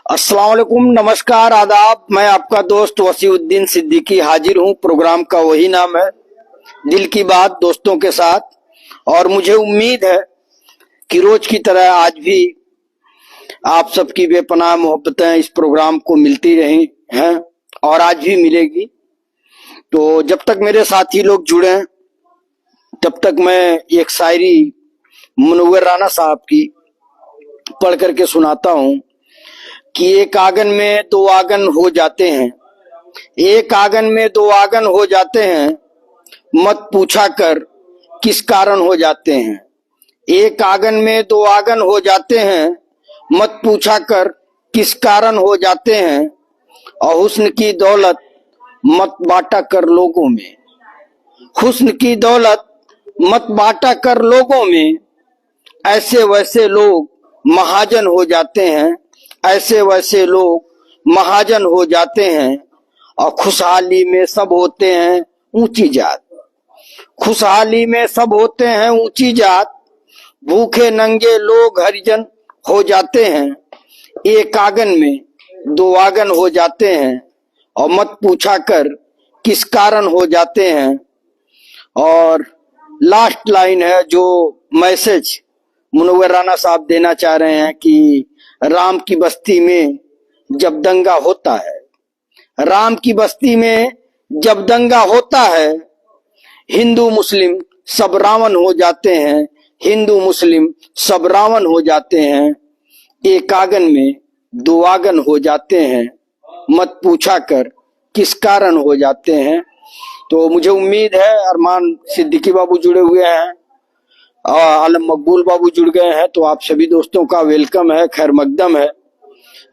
अस्सलाम वालेकुम, नमस्कार, आदाब। मैं आपका दोस्त वसीउद्दीन सिद्दीकी हाजिर हूँ। प्रोग्राम का वही नाम है, दिल की बात दोस्तों के साथ। और मुझे उम्मीद है कि रोज की तरह आज भी आप सबकी बेपनाह मोहब्बतें इस प्रोग्राम को मिलती रही हैं और आज भी मिलेगी। तो जब तक मेरे साथी लोग जुड़े हैं तब तक मैं एक शायरी मुनव्वर राना साहब की पढ़ करके सुनाता हूँ कि एक आंगन में दो आंगन हो जाते हैं, एक आंगन में दो आंगन हो जाते हैं, मत पूछा कर किस कारण हो जाते हैं। एक आंगन में दो आंगन हो जाते हैं, मत पूछा कर किस कारण हो जाते हैं। और हुस्न की दौलत मत बांटा कर लोगों में, हुस्न की दौलत मत बांटा कर लोगों में, ऐसे वैसे लोग महाजन हो जाते हैं, ऐसे वैसे लोग महाजन हो जाते हैं। और खुशहाली में सब होते हैं ऊंची जात, खुशहाली में सब होते हैं ऊंची जात, भूखे नंगे लोग हरिजन हो जाते हैं। एक आंगन में दो आंगन हो जाते हैं और मत पूछा कर किस कारण हो जाते हैं। और लास्ट लाइन है जो मैसेज मुनव्वर राना साहब देना चाह रहे हैं कि राम की बस्ती में जब दंगा होता है, राम की बस्ती में जब दंगा होता है, हिंदू मुस्लिम सब रावण हो जाते हैं, हिंदू मुस्लिम सब रावण हो जाते हैं। एक आंगन में दो आंगन हो जाते हैं, मत पूछा कर किस कारण हो जाते हैं। तो मुझे उम्मीद है अरमान सिद्दीकी बाबू जुड़े हुए हैं, आलम मकबूल बाबू जुड़ गए हैं, तो आप सभी दोस्तों का वेलकम है, खैर मकदम है।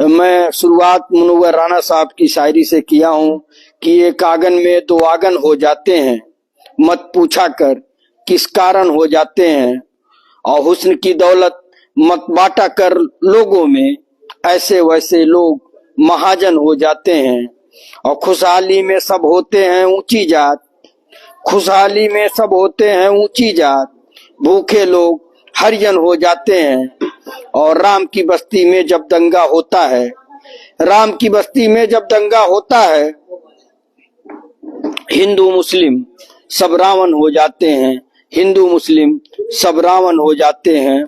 मैं शुरुआत मुनव्वर राना साहब की शायरी से किया हूँ कि एक आंगन में दो आंगन हो जाते हैं, मत पूछा कर किस कारण हो जाते हैं। और हुस्न की दौलत मत बांटा कर लोगों में, ऐसे वैसे लोग महाजन हो जाते हैं। और खुशहाली में सब होते हैं ऊंची जात, खुशहाली में सब होते हैं ऊंची जात, भूखे लोग हरिजन हो जाते हैं। और राम की बस्ती में जब दंगा होता है, राम की बस्ती में जब दंगा होता है, हिंदू मुस्लिम सब रावण हो जाते हैं, हिंदू मुस्लिम सब रावण हो जाते हैं।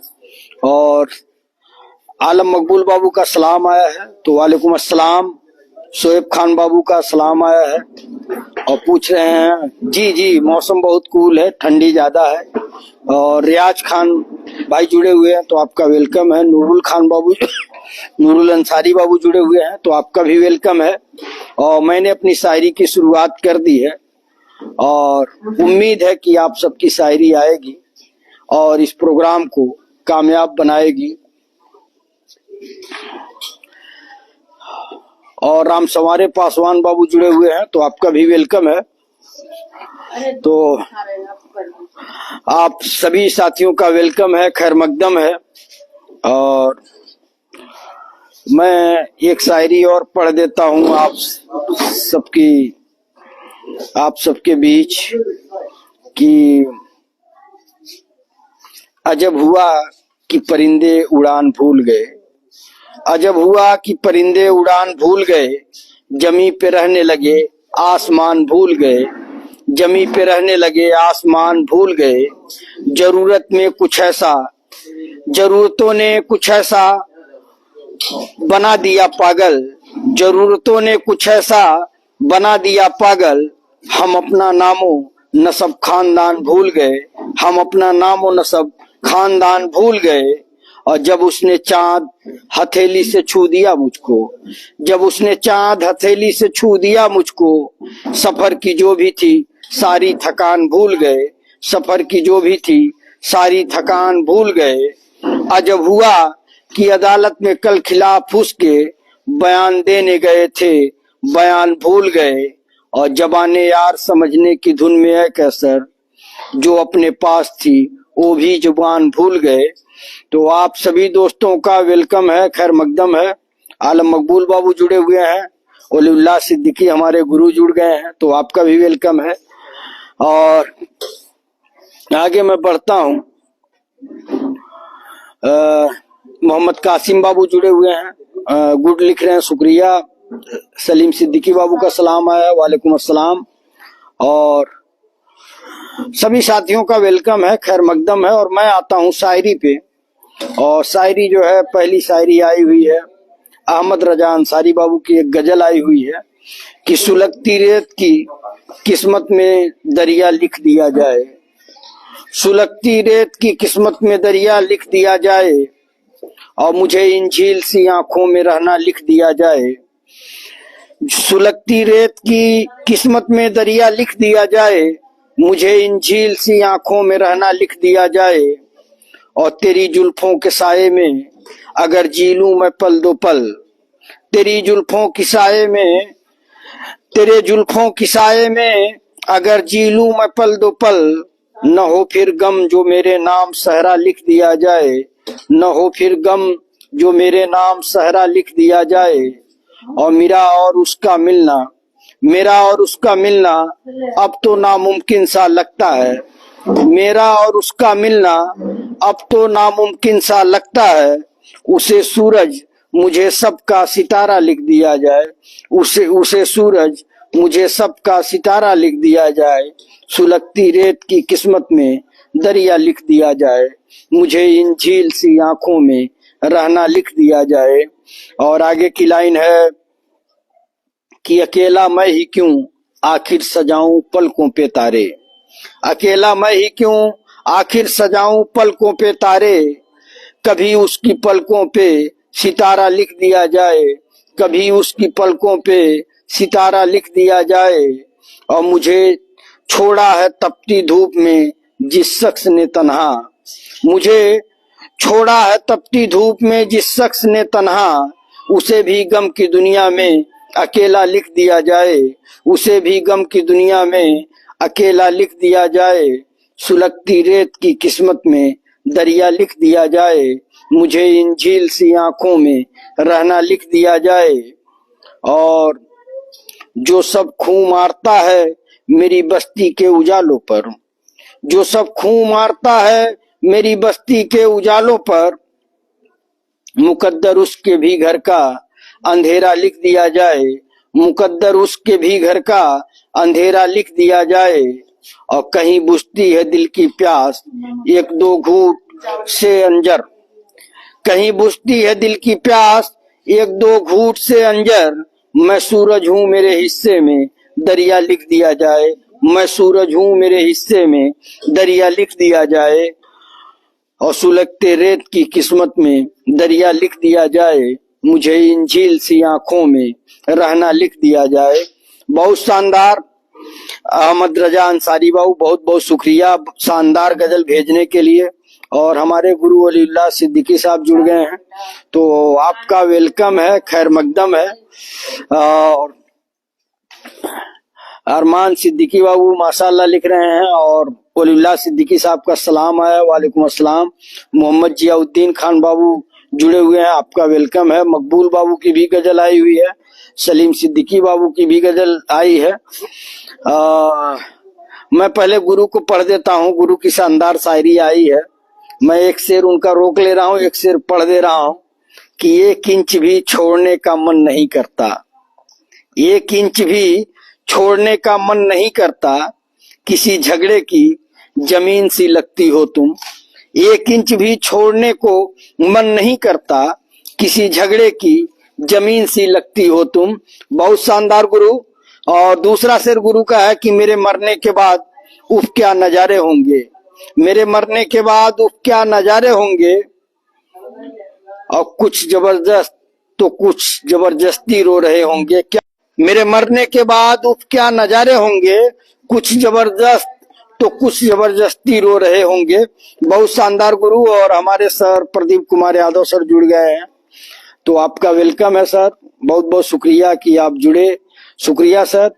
और आलम मकबूल बाबू का सलाम आया है, तो वालेकुम अस्सलाम। शोएब खान बाबू का सलाम आया है और पूछ रहे हैं जी जी मौसम बहुत कूल है, ठंडी ज्यादा है। और रियाज खान भाई जुड़े हुए हैं, तो आपका वेलकम है। नूरुल खान बाबू, नूरुल अंसारी बाबू जुड़े हुए हैं, तो आपका भी वेलकम है। और मैंने अपनी शायरी की शुरुआत कर दी है और उम्मीद है कि आप सबकी शायरी आएगी और इस प्रोग्राम को कामयाब बनाएगी। और राम संवारे पासवान बाबू जुड़े हुए हैं, तो आपका भी वेलकम है। तो आप सभी साथियों का वेलकम है, खैर मकदम है। और मैं एक शायरी और पढ़ देता हूँ आप सबके बीच कि अजब हुआ कि परिंदे उड़ान भूल गए, अजब हुआ कि परिंदे उड़ान भूल गए, जमी पे रहने लगे आसमान भूल गए, जमी पे रहने लगे आसमान भूल गए। जरूरत में कुछ ऐसा, जरूरतों ने कुछ ऐसा बना दिया पागल, जरूरतों ने कुछ ऐसा बना दिया पागल। हम अपना नामो नसब खानदान भूल गए, हम अपना नामो नसब खानदान भूल गए। और जब उसने चांद हथेली से छू दिया मुझको, जब उसने चांद हथेली से छू दिया मुझको, सफर की जो भी थी सारी थकान भूल गए, सफर की जो भी थी सारी थकान भूल गए। अजब हुआ कि अदालत में कल खिलाफ उसके बयान देने गए थे, बयान भूल गए। और जबाने यार समझने की धुन में है कैसर, जो अपने पास थी वो भी जुबान भूल गए। तो आप सभी दोस्तों का वेलकम है, खैर मकदम है। आलम मकबूल बाबू जुड़े हुए हैं, वलीउल्लाह सिद्दीकी हमारे गुरु जुड़ गए हैं, तो आपका भी वेलकम है। और आगे मैं बढ़ता हूँ। मोहम्मद कासिम बाबू जुड़े हुए हैं, गुड लिख रहे हैं, शुक्रिया। सलीम सिद्दीकी बाबू का सलाम है, वालेकुम अस्सलाम। और सभी साथियों का वेलकम है, खैर मकदम है। और मैं आता हूँ शायरी पे। और शायरी जो है, पहली शायरी आई हुई है अहमद रजा अंसारी बाबू की, एक गजल आई हुई है कि सुलगती रेत की किस्मत में दरिया लिख दिया जाए, सुलगती रेत की किस्मत में दरिया लिख दिया जाए, और मुझे इन झील सी आंखों में रहना लिख दिया जाए। सुलगती रेत की किस्मत में दरिया लिख दिया जाए, मुझे इन झील सी आंखों में रहना लिख दिया जाए, और तेरी जुल्फों के साये में अगर जी लूं मैं पल दो पल, तेरी जुल्फों की साये में, तेरे जुल्फों की साये में अगर जी लूं मैं पल दो पल, न हो फिर गम जो मेरे नाम सहरा लिख दिया जाए, न हो फिर गम जो मेरे नाम सहरा लिख दिया जाए। और मेरा और उसका मिलना, मेरा और उसका मिलना अब तो नामुमकिन सा लगता है, मेरा और उसका मिलना अब तो नामुमकिन सा लगता है, उसे सूरज मुझे सबका सितारा लिख दिया जाए, उसे सूरज मुझे सबका सितारा लिख दिया जाए, सुलगती रेत की किस्मत में दरिया लिख दिया जाए, मुझे इन झील सी आंखों में रहना लिख दिया जाए। और आगे की लाइन है कि अकेला मैं ही क्यों आखिर सजाऊं पलकों पे तारे, अकेला मैं ही क्यों आखिर सजाऊं पलकों पे तारे, कभी उसकी पलकों पे सितारा लिख दिया जाए, कभी उसकी पलकों पे सितारा लिख दिया जाए। और मुझे छोड़ा है तपती धूप में जिस शख्स ने तन्हा, मुझे छोड़ा है तपती धूप में जिस शख्स ने तन्हा, उसे भी गम की दुनिया में अकेला लिख दिया जाए, उसे भी गम की दुनिया में अकेला लिख दिया जाए, सुलगती रेत की किस्मत में दरिया लिख दिया जाए, मुझे इन झील सी आंखों में रहना लिख दिया जाए। और जो सब खून मारता है मेरी बस्ती के उजालों पर, जो सब खून मारता है मेरी बस्ती के उजालों पर, मुकद्दर उसके भी घर का अंधेरा लिख दिया जाए, मुकद्दर उसके भी घर का अंधेरा लिख दिया जाए। और कहीं बुझती है दिल की प्यास एक दो घूंट से अंजर, कहीं बुझती है दिल की प्यास एक दो घूंट से अंजर, मैं सूरज हूँ मेरे हिस्से में दरिया लिख दिया जाए, मैं सूरज हूँ मेरे हिस्से में दरिया लिख दिया जाए, और सुलगते रेत की किस्मत में दरिया लिख दिया जाए, मुझे इन झील सी आंखों में रहना लिख दिया जाए। बहुत शानदार अहमद रजा अंसारी बाबू, बहुत बहुत शुक्रिया शानदार गजल भेजने के लिए। और हमारे गुरु वलीउल्लाह सिद्दीकी साहब जुड़ गए हैं, तो आपका वेलकम है, खैर मकदम है। और अरमान सिद्दीकी बाबू माशाल्लाह लिख रहे हैं, और वलीउल्लाह सिद्दीकी साहब का सलाम है, वालेकुम अस्सलाम। मोहम्मद जियाउद्दीन खान बाबू जुड़े हुए हैं, आपका वेलकम है। मकबूल बाबू की भी गजल आई हुई है, सलीम सिद्दीकी बाबू की भी गजल आई है। मैं पहले गुरु को पढ़ देता हूँ, गुरु की शानदार शायरी आई है, मैं एक शेर उनका रोक ले रहा हूँ, एक शेर पढ़ दे रहा हूँ कि एक इंच भी छोड़ने का मन नहीं करता, एक इंच भी छोड़ने का मन नहीं करता, किसी झगड़े की जमीन सी लगती हो तुम, एक इंच भी छोड़ने को मन नहीं करता, किसी झगड़े की जमीन सी लगती हो तुम। बहुत शानदार गुरु। और दूसरा शेर गुरु का है कि मेरे मरने के बाद उफ क्या नजारे होंगे, मेरे मरने के बाद उफ क्या नजारे होंगे, और कुछ जबरदस्त तो कुछ जबरदस्ती रो रहे होंगे, क्या मेरे मरने के बाद उफ क्या नजारे होंगे, कुछ जबरदस्त तो कुछ जबरदस्ती रो रहे होंगे। बहुत शानदार गुरु। और हमारे सर प्रदीप कुमार यादव सर जुड़ गए हैं, तो आपका वेलकम है सर, बहुत बहुत शुक्रिया कि आप जुड़े, शुक्रिया सर।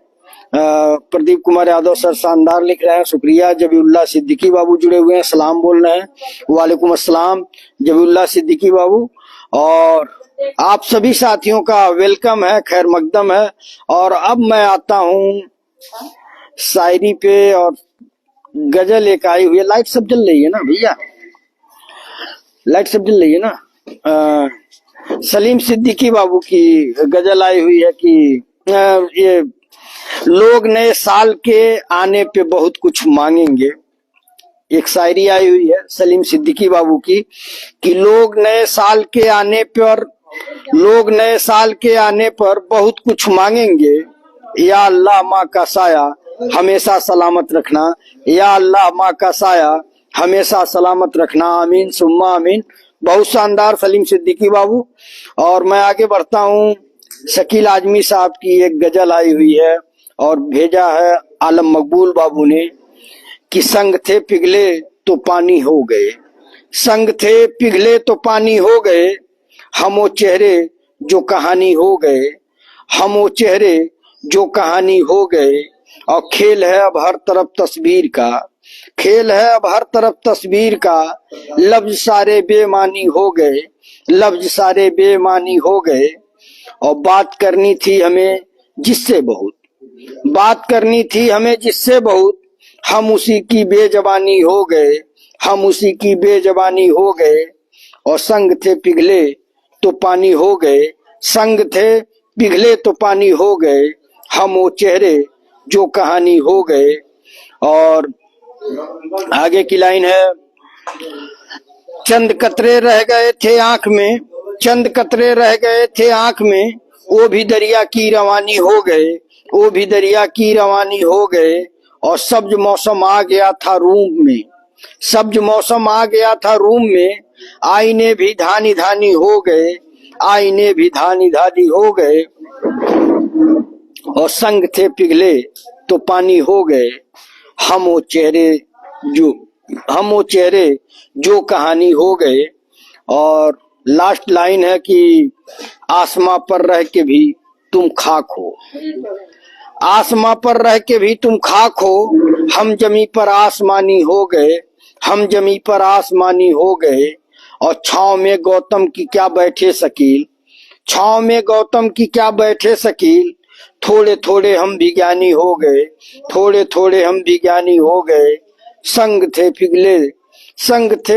प्रदीप कुमार यादव सर शानदार लिख रहे हैं, शुक्रिया। जबीउल्लाह सिद्दीकी बाबू जुड़े हुए हैं, सलाम बोल रहे हैं, वालेकुम अस्सलाम जबीउल्लाह सिद्दीकी बाबू। और आप सभी साथियों का वेलकम है, खैर मकदम है। और अब मैं आता हूँ शायरी पे, और गजल एक आई हुई है। लाइट सब जल रही है ना भैया, लाइट सब जल रही है ना। सलीम सिद्दीकी बाबू की गजल आई हुई है कि ये लोग नए साल के आने पे बहुत कुछ मांगेंगे। एक शायरी आई हुई है सलीम सिद्दीकी बाबू की कि लोग नए साल के आने पर बहुत कुछ मांगेंगे। या अल्लाह माँ का साया हमेशा सलामत रखना, या अल्लाह माँ का साया हमेशा सलामत रखना, आमीन सुम्मा आमीन। बहुत शानदार सलीम सिद्दीकी बाबू। और मैं आगे बढ़ता हूँ। शकील आजमी साहब की एक गजल आई हुई है और भेजा है आलम मकबूल बाबू ने कि संग थे पिघले तो पानी हो गए, संग थे पिघले तो पानी हो गए, हम वो चेहरे जो कहानी हो गए, हम वो चेहरे जो कहानी हो गए। और खेल है अब हर तरफ तस्वीर का, खेल है अब हर तरफ तस्वीर का, लफ्ज सारे बेमानी हो गए, लफ्ज सारे बेमानी हो गए। और बात करनी थी हमें जिससे बहुत, बात करनी थी हमें जिससे बहुत, हम उसी की बेजबानी हो गए, हम उसी की बेजबानी हो गए। और संग थे पिघले तो पानी हो गए, संग थे पिघले तो पानी हो गए, हम वो चेहरे जो कहानी हो गए। और आगे की लाइन है, चंद कतरे रह गए थे आंख में, चंद कतरे रह गए थे आंख में, वो भी दरिया की रवानी हो गए, वो भी दरिया की रवानी हो गए। और सब्ज मौसम आ गया था रूम में, सब्ज मौसम आ गया था रूम में, आईने भी धानी धानी हो गए, आईने भी धानी धानी हो गए। और संग थे पिघले तो पानी हो गए, हम वो चेहरे जो कहानी हो गए। और लास्ट लाइन है कि आसमां पर रह के भी तुम खाक हो, आसमां पर रह के भी तुम खाक हो, हम जमी पर आसमानी हो गए, हम जमी पर आसमानी हो गए। और छांव में गौतम की क्या बैठे शकील, छांव में गौतम की क्या बैठे शकील, थोड़े थोड़े हम भी ज्ञानी हो गए, थोड़े थोड़े हम भी ज्ञानी हो गए। संग थे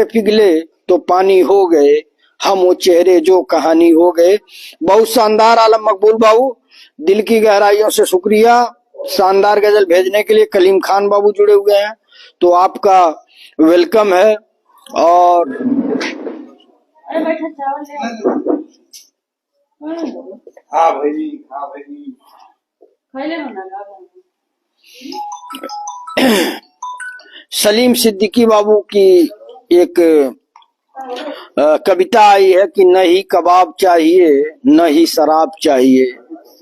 पिघले तो पानी हो गए, हम वो चेहरे जो कहानी हो गए। बहुत शानदार आलम मकबूल बाबू, दिल की गहराइयों से शुक्रिया। शानदार गजल भेजने के लिए कलीम खान बाबू जुड़े हुए हैं, तो आपका वेलकम है। और हाँ भाई, हाँ भाई। सलीम सिद्दीकी बाबू की एक कविता आई है कि न ही कबाब चाहिए न ही शराब चाहिए,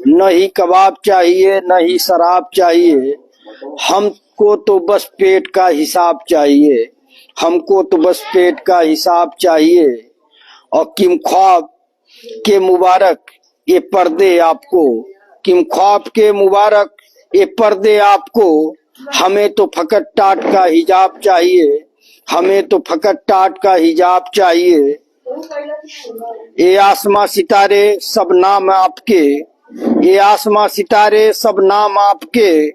न ही कबाब चाहिए न ही शराब चाहिए, हमको तो बस पेट का हिसाब चाहिए, हमको तो बस पेट का हिसाब चाहिए। और किम ख्वाब के मुबारक ये पर्दे आपको, किम ख्वाब के मुबारक ये पर्दे आपको, हमें तो फकत टाट का हिजाब चाहिए, हमें तो फकत टाट का हिजाब चाहिए। ये आसमां सितारे सब नाम आपके, ये आसमां सितारे सब नाम आपके,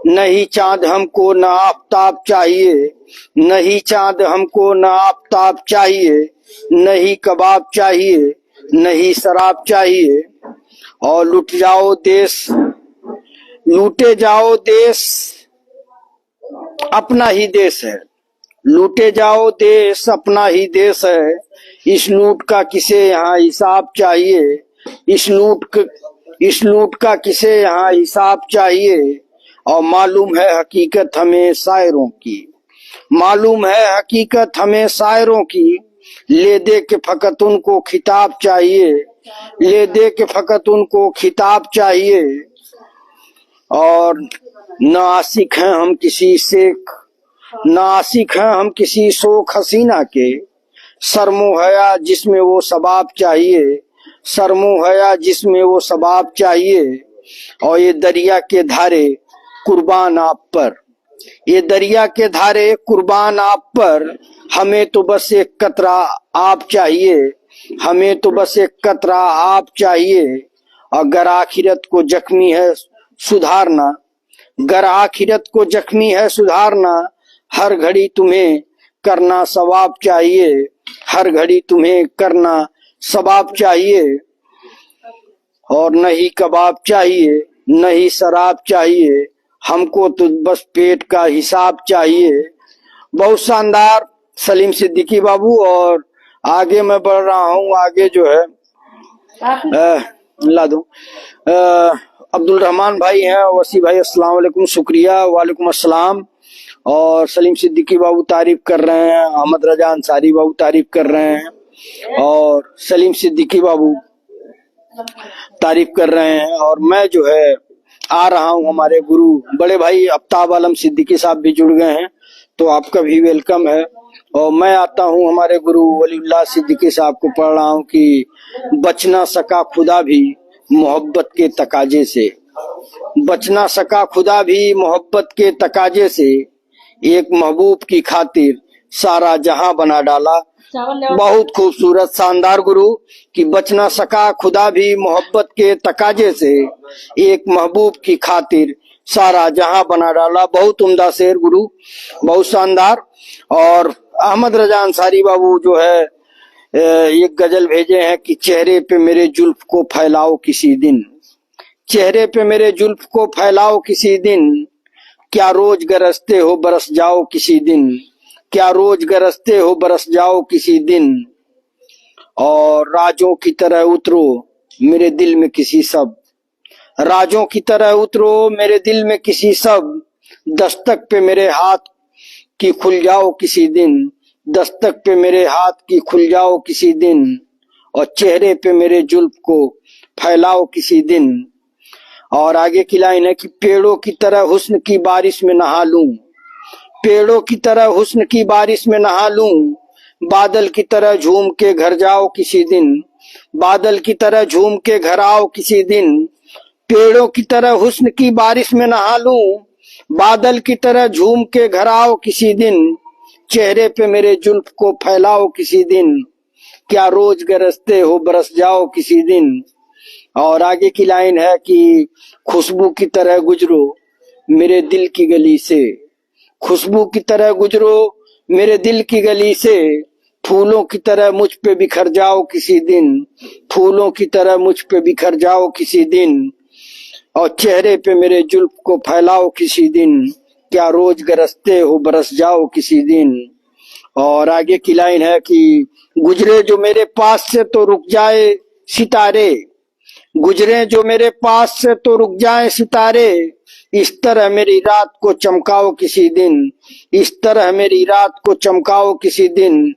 नहीं चांद हमको न आफताब चाहिए, नहीं चांद हमको न आफताब चाहिए, नहीं कबाब चाहिए नहीं शराब चाहिए। और लूटे जाओ देश अपना ही देश है, लूटे जाओ देश अपना ही देश है, इस लूट का किसे यहाँ हिसाब चाहिए, इस लूट का किसे यहाँ हिसाब चाहिए। और मालूम है हकीकत हमें शायरों की, मालूम है हकीकत हमें शायरों की, ले दे के फकत उनको खिताब चाहिए, ले दे के फकत उनको खिताब चाहिए। और न आशिक हैं हम किसी शेख, न आशिक हैं हम किसी शोख हसीना के, शर्मो हया जिसमें वो सबाब चाहिए, शर्मो हया जिसमें वो सबाब चाहिए। और ये दरिया के धारे कुर्बान आप पर, ये दरिया के धारे कुर्बान आप पर, हमें तो बस एक कतरा आप चाहिए, हमें तो बस एक कतरा आप चाहिए। अगर आखिरत को जख्मी है सुधारना, अगर आखिरत को जख्मी है सुधारना, हर घड़ी तुम्हें करना सवाब चाहिए, हर घड़ी तुम्हें करना सबाब चाहिए और न ही कबाब चाहिए, न ही शराब चाहिए, हमको तो बस पेट का हिसाब चाहिए। बहुत शानदार सलीम सिद्दीकी बाबू। और आगे मैं बढ़ रहा हूँ। आगे जो है ला दूं अब्दुल रहमान भाई हैं, वसी भाई अस्सलाम वालेकुम, शुक्रिया, वालेकुम अस्सलाम। और सलीम सिद्दीकी बाबू तारीफ कर रहे हैं, अहमद रजा अंसारी बाबू तारीफ कर रहे हैं और सलीम सिद्दीकी बाबू तारीफ कर रहे हैं। और मैं जो है आ रहा हूँ, हमारे गुरु बड़े भाई आफ्ताब आलम सिद्दीकी साहब भी जुड़ गए हैं, तो आपका भी वेलकम है। और मैं आता हूँ हमारे गुरु वलीउल्लाह सिद्दीकी साहब को पढ़ रहा हूँ कि बच ना सका खुदा भी मोहब्बत के तकाजे से, बच ना सका खुदा भी मोहब्बत के तकाजे से, एक महबूब की खातिर सारा जहां बना डाला। बहुत खूबसूरत शानदार गुरु कि बच ना सका खुदा भी मोहब्बत के तकाजे से, एक महबूब की खातिर सारा जहां बना डाला। बहुत उम्दा शेर गुरु, बहुत शानदार। और अहमद रजा अंसारी बाबू जो है एक गजल भेजे हैं कि चेहरे पे मेरे जुल्फ को फैलाओ किसी दिन, चेहरे पे मेरे जुल्फ को फैलाओ किसी दिन, क्या रोज गरजते हो बरस जाओ किसी दिन, क्या रोज गरजते हो बरस जाओ किसी दिन। और राजों की तरह उतरो मेरे दिल में किसी सब, राजों की तरह उतरो मेरे दिल में किसी सब, दस्तक पे मेरे हाथ की खुल जाओ किसी दिन, दस्तक पे मेरे हाथ की खुल जाओ किसी दिन, और चेहरे पे मेरे जुल्फ को फैलाओ किसी दिन। और आगे की लाइन है कि पेड़ों की तरह हुस्न की बारिश में नहा लूं, पेड़ों की तरह हुस्न की बारिश में नहा लूं, बादल की तरह झूम के घर जाओ किसी दिन, बादल की तरह झूम के घर आओ किसी दिन। पेड़ों की तरह हुस्न की बारिश में नहा लूं, बादल की तरह झूम के घर आओ किसी दिन, चेहरे पे मेरे जुल्फ को फैलाओ किसी दिन, क्या रोज गरजते हो बरस जाओ किसी दिन। और आगे की लाइन है कि खुशबू की तरह गुजरो मेरे दिल की गली से, खुशबू की तरह गुजरो मेरे दिल की गली से, फूलों की तरह मुझ पे बिखर जाओ किसी दिन, फूलों की तरह मुझ पे बिखर जाओ किसी दिन, और चेहरे पे मेरे जुल्फ को फैलाओ किसी दिन, क्या रोज गरजते हो बरस जाओ किसी दिन। और आगे की लाइन है कि गुजरे जो मेरे पास से तो रुक जाए सितारे, गुजरे जो मेरे पास से तो रुक जाए सितारे, इस तरह मेरी रात को चमकाओ किसी दिन, इस तरह मेरी रात को चमकाओ किसी दिन,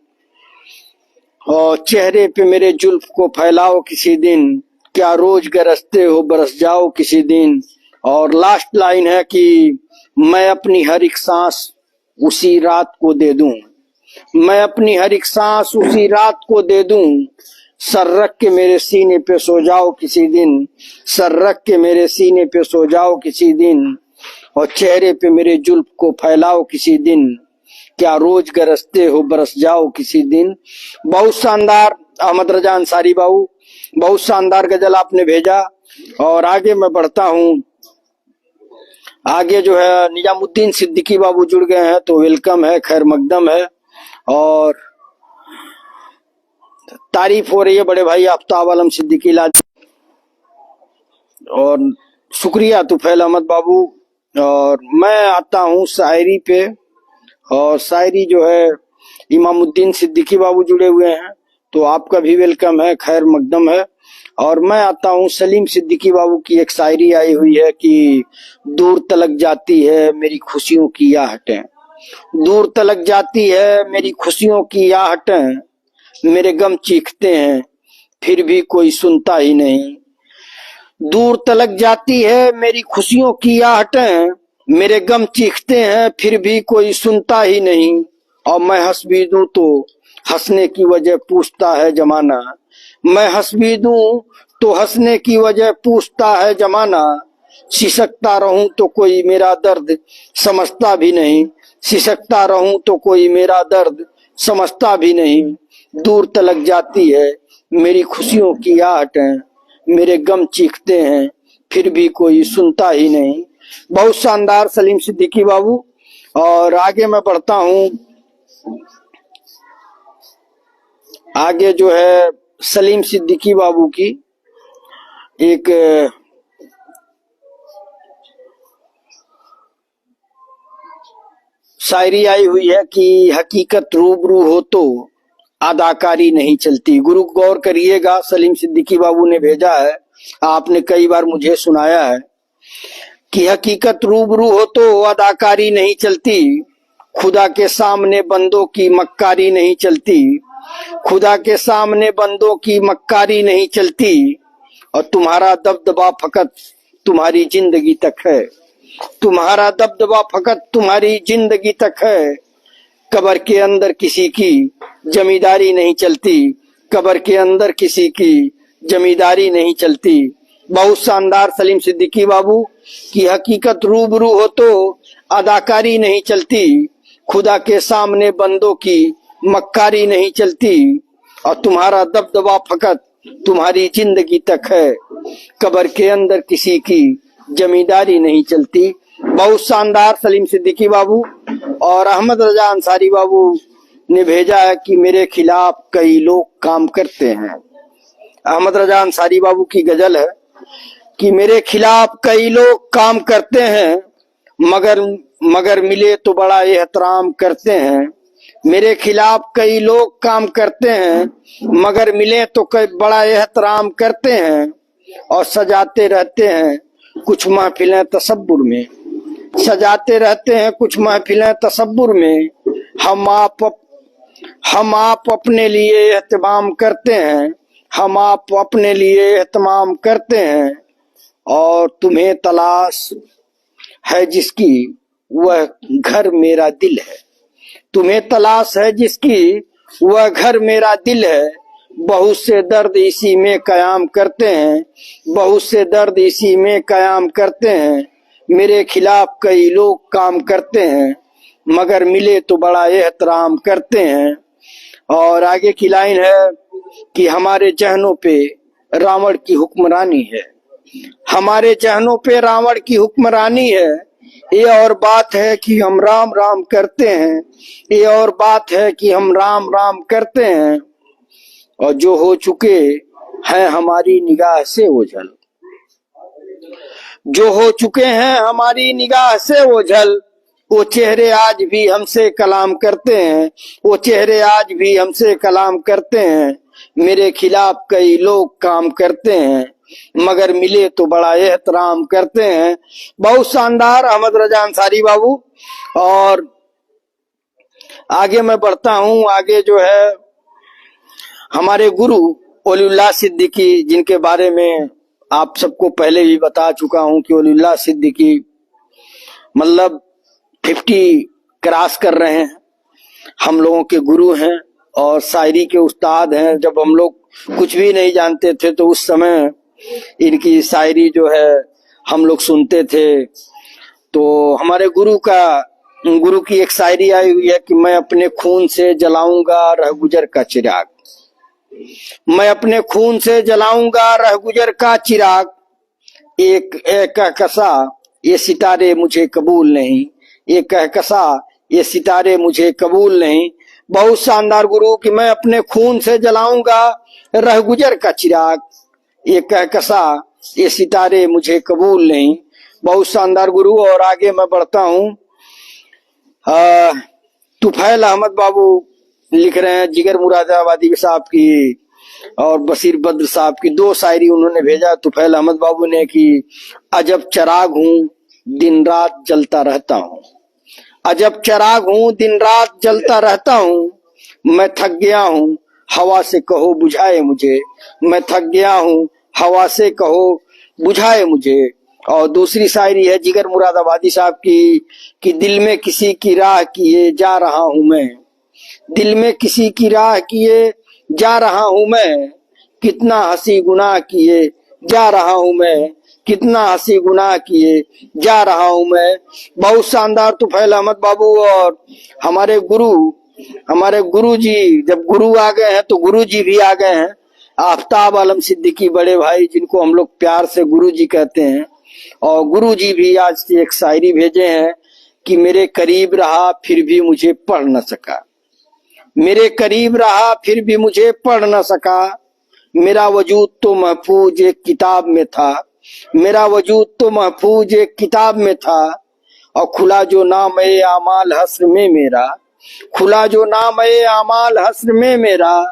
और चेहरे पे मेरे जुल्फ को फैलाओ किसी दिन, क्या रोज गरजते हो बरस जाओ किसी दिन। और लास्ट लाइन है कि मैं अपनी हर एक सांस उसी रात को दे दूं, मैं अपनी हर एक सांस उसी रात को दे दूं, सर रख के मेरे सीने पे सो जाओ किसी दिन, सर रख के मेरे सीने पे सो जाओ किसी दिन, और चेहरे पे मेरे जुल्फ को फैलाओ किसी दिन, क्या रोज गरजते हो बरस जाओ किसी दिन। बहुत शानदार अहमद रजा अंसारी बाबू, बहुत शानदार गजल आपने भेजा। और आगे मैं बढ़ता हूँ। आगे जो है निजामुद्दीन सिद्दीकी बाबू जुड़ गए हैं, तो वेलकम है, खैर मकदम है। और तारीफ हो रही है बड़े भाई आफ्ताब आलम सिद्दीकी लाज, और शुक्रिया तुफैल अहमद बाबू। और मैं आता हूँ शायरी पे, और शायरी जो है इमामुद्दीन सिद्दीकी बाबू जुड़े हुए हैं, तो आपका भी वेलकम है, खैर मकदम है। और मैं आता हूँ सलीम सिद्दीकी बाबू की एक शायरी आई हुई है कि दूर तलक जाती है मेरी खुशियों की आहटें, दूर तलक जाती है मेरी खुशियों की आहटें, मेरे गम चीखते हैं फिर भी कोई सुनता ही नहीं, दूर तलक जाती है मेरी खुशियों की आहटें, मेरे गम चीखते हैं फिर भी कोई सुनता ही नहीं, और मैं हंस भी दूं तो हंसने की वजह पूछता है जमाना, मैं हंस भी दूं तो हंसने की वजह पूछता है जमाना, सिसकता रहूं तो कोई मेरा दर्द समझता भी नहीं, सिसकता रहूं तो कोई मेरा दर्द समझता भी नहीं, दूर तलक जाती है मेरी खुशियों की आहटें, मेरे गम चीखते हैं फिर भी कोई सुनता ही नहीं। बहुत शानदार सलीम सिद्दीकी बाबू। और आगे मैं बढ़ता हूँ। आगे जो है सलीम सिद्दीकी बाबू की एक शायरी आई हुई है कि हकीकत रूबरू हो तो अदाकारी नहीं चलती। गुरु गौर करिएगा, सलीम सिद्दीकी बाबू ने भेजा है, आपने कई बार मुझे सुनाया है कि हकीकत रूबरू हो तो अदाकारी नहीं चलती, खुदा के सामने बंदों की मक्कारी नहीं चलती, खुदा के सामने बंदों की मक्कारी नहीं चलती, और तुम्हारा दबदबा फकत तुम्हारी जिंदगी तक है, तुम्हारा दबदबा फकत तुम्हारी जिंदगी तक है। कब्र के अंदर किसी की जमींदारी नहीं चलती, कब्र के अंदर किसी की जमींदारी नहीं चलती। बहुत शानदार सलीम सिद्दीकी बाबू की हकीकत रूबरू हो तो अदाकारी नहीं चलती, खुदा के सामने बंदों की मक्कारी नहीं चलती, और तुम्हारा दबदबा फकत तुम्हारी जिंदगी तक है, कब्र के अंदर किसी की जमींदारी नहीं चलती। बहुत शानदार सलीम सिद्दीकी बाबू। और अहमद रजा अंसारी बाबू ने भेजा है कि मेरे खिलाफ कई लोग काम करते हैं। अहमद रजा अंसारी बाबू की गजल है कि मेरे खिलाफ कई लोग काम करते हैं, मगर मिले तो बड़ा एहतराम करते हैं। मेरे खिलाफ कई लोग काम करते हैं, मगर मिले तो बड़ा एहतराम करते हैं, और सजाते रहते हैं कुछ महफिलें तसब्बुर में, सजाते रहते हैं कुछ महफिलें तसब्बुर में। हम आप अपने लिए एहतमाम करते हैं, हम आप अपने लिए एहतमाम करते हैं, और तुम्हें तलाश है जिसकी वह घर मेरा दिल है, तुम्हें तलाश है जिसकी वह घर मेरा दिल है। बहुत से दर्द इसी में कयाम करते हैं, बहुत से दर्द इसी में कयाम करते हैं। मेरे खिलाफ कई लोग काम करते हैं, मगर मिले तो बड़ा एहतराम करते हैं। और आगे की लाइन है कि हमारे जहनों पे रावण की हुक्मरानी है, हमारे जहनों पे रावण की हुक्मरानी है। ये और बात है कि हम राम राम करते हैं, ये और बात है कि हम राम राम करते हैं, और जो हो चुके हैं हमारी निगाह से ओझल, जो हो चुके हैं हमारी निगाह से ओझल, वो चेहरे आज भी हमसे कलाम करते हैं, वो चेहरे आज भी हमसे कलाम करते हैं। मेरे खिलाफ कई लोग काम करते हैं, मगर मिले तो बड़ा एहतराम करते हैं। बहुत शानदार अहमद रजा अंसारी बाबू। और आगे मैं बढ़ता हूँ, आगे जो है हमारे गुरु वलीउल्लाह सिद्दीकी, जिनके बारे में आप सबको पहले भी बता चुका हूं कि वलीउल्लाह सिद्दीकी मतलब 50 क्रॉस कर रहे हैं, हम लोगों के गुरु हैं और शायरी के उस्ताद हैं। जब हम लोग कुछ भी नहीं जानते थे तो उस समय इनकी शायरी जो है हम लोग सुनते थे। तो हमारे गुरु की एक शायरी आई हुई है कि मैं अपने खून से जलाऊंगा रहगुजर का चिराग, मैं अपने खून से जलाऊंगा रहगुजर का चिराग, एक कहकशा ये सितारे मुझे कबूल नहीं, एक कहकशा ये सितारे मुझे कबूल नहीं। बहुत शानदार गुरु कि मैं अपने खून से जलाऊंगा रहगुजर का चिराग, एक कहकशा ये सितारे मुझे कबूल नहीं। बहुत शानदार गुरु। और आगे मैं बढ़ता हूँ, तुफैल अहमद बाबू लिख रहे हैं जिगर मुरादाबादी साहब की और बशीर बद्र साहब की दो शायरी उन्होंने भेजा तुफैल अहमद बाबू ने कि अजब चराग हूँ दिन रात जलता रहता हूँ, अजब चराग हूँ दिन रात जलता रहता हूँ, मैं थक गया हूँ हवा से कहो बुझाए मुझे, मैं थक गया हूँ हवा से कहो बुझाए मुझे। और दूसरी शायरी है जिगर मुरादाबादी साहब की कि दिल में किसी की राह किए जा रहा हूँ मैं, दिल में किसी की राह किए जा रहा हूँ मैं, कितना हंसी गुनाह किए जा रहा हूँ मैं, कितना हंसी गुनाह किए जा रहा हूँ मैं। बहुत शानदार तुफैल अहमद बाबू। और हमारे गुरु जी, जब गुरु आ गए हैं तो गुरु जी भी आ गए हैं, आफ्ताब आलम सिद्दीकी बड़े भाई, जिनको हम लोग प्यार से गुरु जी कहते हैं। और गुरु जी भी आज एक शायरी भेजे हैं कि मेरे करीब रहा फिर भी मुझे पढ़ न सका, मेरे करीब रहा फिर भी मुझे पढ़ न सका, मेरा वजूद तो महफूज एक किताब में था, मेरा वजूद तो महफूज एक किताब में था, और खुला जो नाम ए आमाल हस्र में मेरा, खुला जो नाम ए आमाल हस्र में मेरा,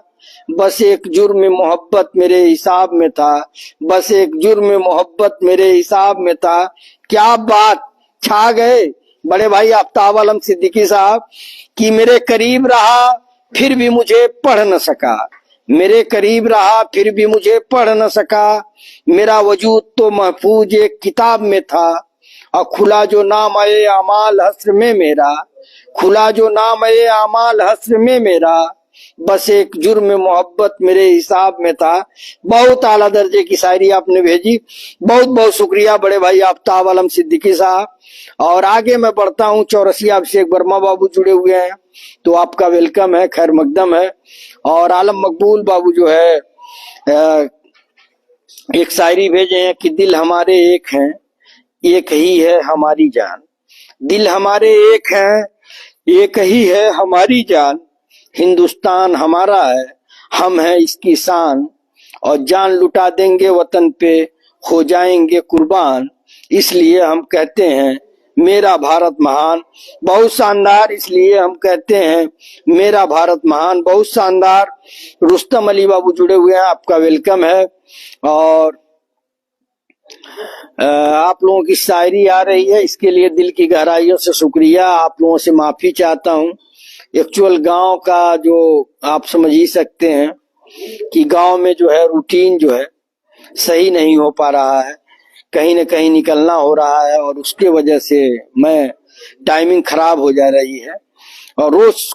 बस एक जुर्म मोहब्बत मेरे हिसाब में था, बस एक जुर्म मोहब्बत मेरे हिसाब में था। क्या बात, छा गए बड़े भाई आफ्ताब आलम सिद्दीकी साहब कि मेरे करीब रहा फिर भी मुझे पढ़ न सका, मेरे करीब रहा फिर भी मुझे पढ़ न सका, मेरा वजूद तो महफूज एक किताब में था, और खुला जो नाम ए आमाल हस्र में मेरा, खुला जो नाम ए आमाल हस्र में मेरा, बस एक जुर्म मोहब्बत मेरे हिसाब में था। बहुत आला दर्जे की शायरी आपने भेजी, बहुत बहुत शुक्रिया बड़े भाई आफ्ताब आलम सिद्दीकी साहब। और आगे मैं बढ़ता हूँ, चौरसिया अभिषेक वर्मा बाबू जुड़े हुए हैं, तो आपका वेलकम है, खैर मकदम है। और आलम मकबूल बाबू जो है एक शायरी भेजे हैं कि दिल हमारे एक हैं, एक ही है हमारी जान, दिल हमारे एक हैं, एक ही है हमारी जान, हिंदुस्तान हमारा है, हम हैं इसकी शान, और जान लुटा देंगे वतन पे, हो जाएंगे कुर्बान, इसलिए हम कहते हैं मेरा भारत महान। बहुत शानदार, इसलिए हम कहते हैं मेरा भारत महान, बहुत शानदार। रुस्तम अली बाबू जुड़े हुए हैं, आपका वेलकम है। और आप लोगों की शायरी आ रही है, इसके लिए दिल की गहराइयों से शुक्रिया, आप लोगों से माफी चाहता हूँ। एक्चुअल गांव का जो आप समझ ही सकते हैं कि गांव में जो है रूटीन जो है सही नहीं हो पा रहा है, कहीं न कहीं निकलना हो रहा है, और उसके वजह से मैं टाइमिंग खराब हो जा रही है। और रोज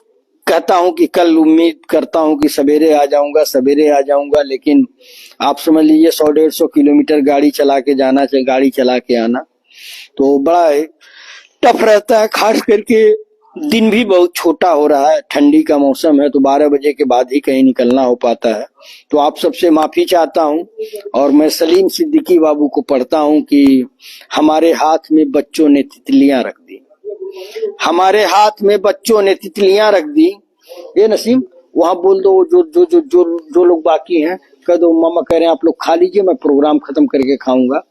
कहता हूं कि कल उम्मीद करता हूं कि सवेरे आ जाऊंगा, सवेरे आ जाऊंगा, लेकिन आप समझ लीजिए 100-150 किलोमीटर गाड़ी चला के जाना, गाड़ी चला के आना, तो बड़ा टफ रहता है। खास करके दिन भी बहुत छोटा हो रहा है, ठंडी का मौसम है, तो 12 बजे के बाद ही कहीं निकलना हो पाता है। तो आप सबसे माफी चाहता हूं। और मैं सलीम सिद्दीकी बाबू को पढ़ता हूं कि हमारे हाथ में बच्चों ने तितलियां रख दी, हमारे हाथ में बच्चों ने तितलियां रख दी। ये नसीम वहां बोल दो, जो जो जो जो जो लोग बाकी हैं कह दो, मामा कह रहे हैं आप लोग खा लीजिए, मैं प्रोग्राम खत्म करके खाऊंगा,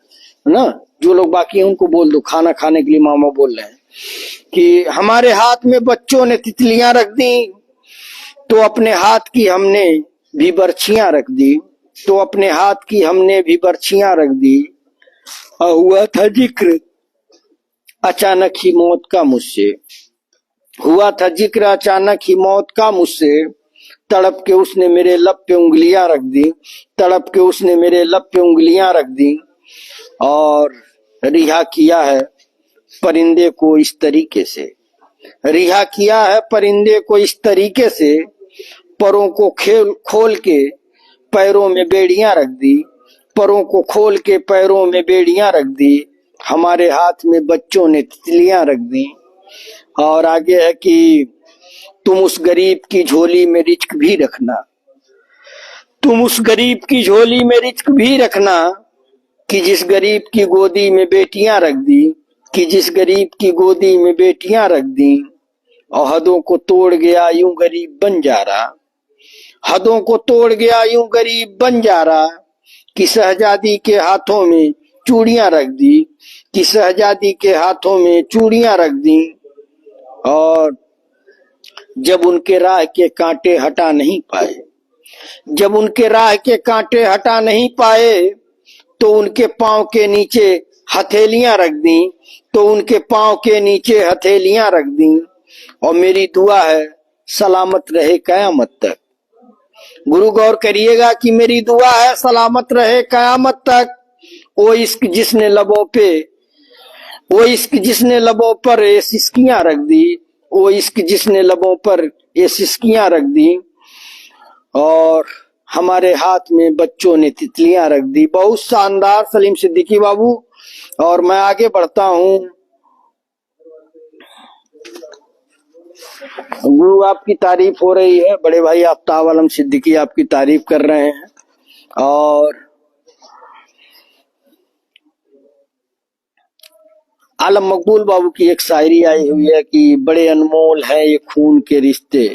है ना। जो लोग बाकी हैं उनको बोल दो, खाना खाने के लिए मामा बोल रहे हैं कि हमारे हाथ में बच्चों ने तितलियां रख दी, तो अपने हाथ की हमने भी बर्छियां रख दी, तो अपने हाथ की हमने भी बर्छियां रख दी। और हुआ था जिक्र अचानक ही मौत का मुझसे, हुआ था जिक्र अचानक ही मौत का मुझसे, तड़प के उसने मेरे लब पे उंगलियां रख दी, तड़प के उसने मेरे लब पे उंगलियां रख दी। और रिहा किया है परिंदे को इस तरीके से, रिहा किया है परिंदे को इस तरीके से, परों को खोल के पैरों में बेड़ियां रख दी, परों को खोल के पैरों में बेड़ियां रख दी, हमारे हाथ में बच्चों ने तितलियां रख दी। और आगे है कि तुम उस गरीब की झोली में रिज्क भी रखना, तुम उस गरीब की झोली में रिज्क भी रखना, कि जिस गरीब की गोदी में बेटियां रख दी, कि जिस गरीब की गोदी में बेटियां रख दी। और हदों को तोड़ गया यूं गरीब बन जा रहा, हदों को तोड़ गया यूं गरीब बन जा रहा, कि शहजादी के हाथों में चूड़ियां रख दी, कि शहजादी के हाथों में चूड़ियां रख दी। और जब उनके राह के कांटे हटा नहीं पाए, जब उनके राह के कांटे हटा नहीं पाए, तो उनके पांव के नीचे हथेलियां रख दी, तो उनके पांव के नीचे हथेलियां रख दी। और मेरी दुआ है सलामत रहे कयामत तक, गुरु गौर करिएगा कि मेरी दुआ है सलामत रहे कयामत तक। वो इश्क जिसने लबों पे, वो इश्क जिसने लबों पर ये सिसकियां रख दी, वो इश्क जिसने लबों पर ये सिसकियां रख दी। और हमारे हाथ में बच्चों ने तितलियां रख दी। बहुत शानदार सलीम सिद्दीकी बाबू। और मैं आगे बढ़ता हूं, गुरु आपकी तारीफ हो रही है, बड़े भाई आफ्ताब आलम सिद्दीकी आपकी तारीफ कर रहे हैं। और आलम मकबूल बाबू की एक शायरी आई हुई है कि बड़े अनमोल है ये खून के रिश्ते,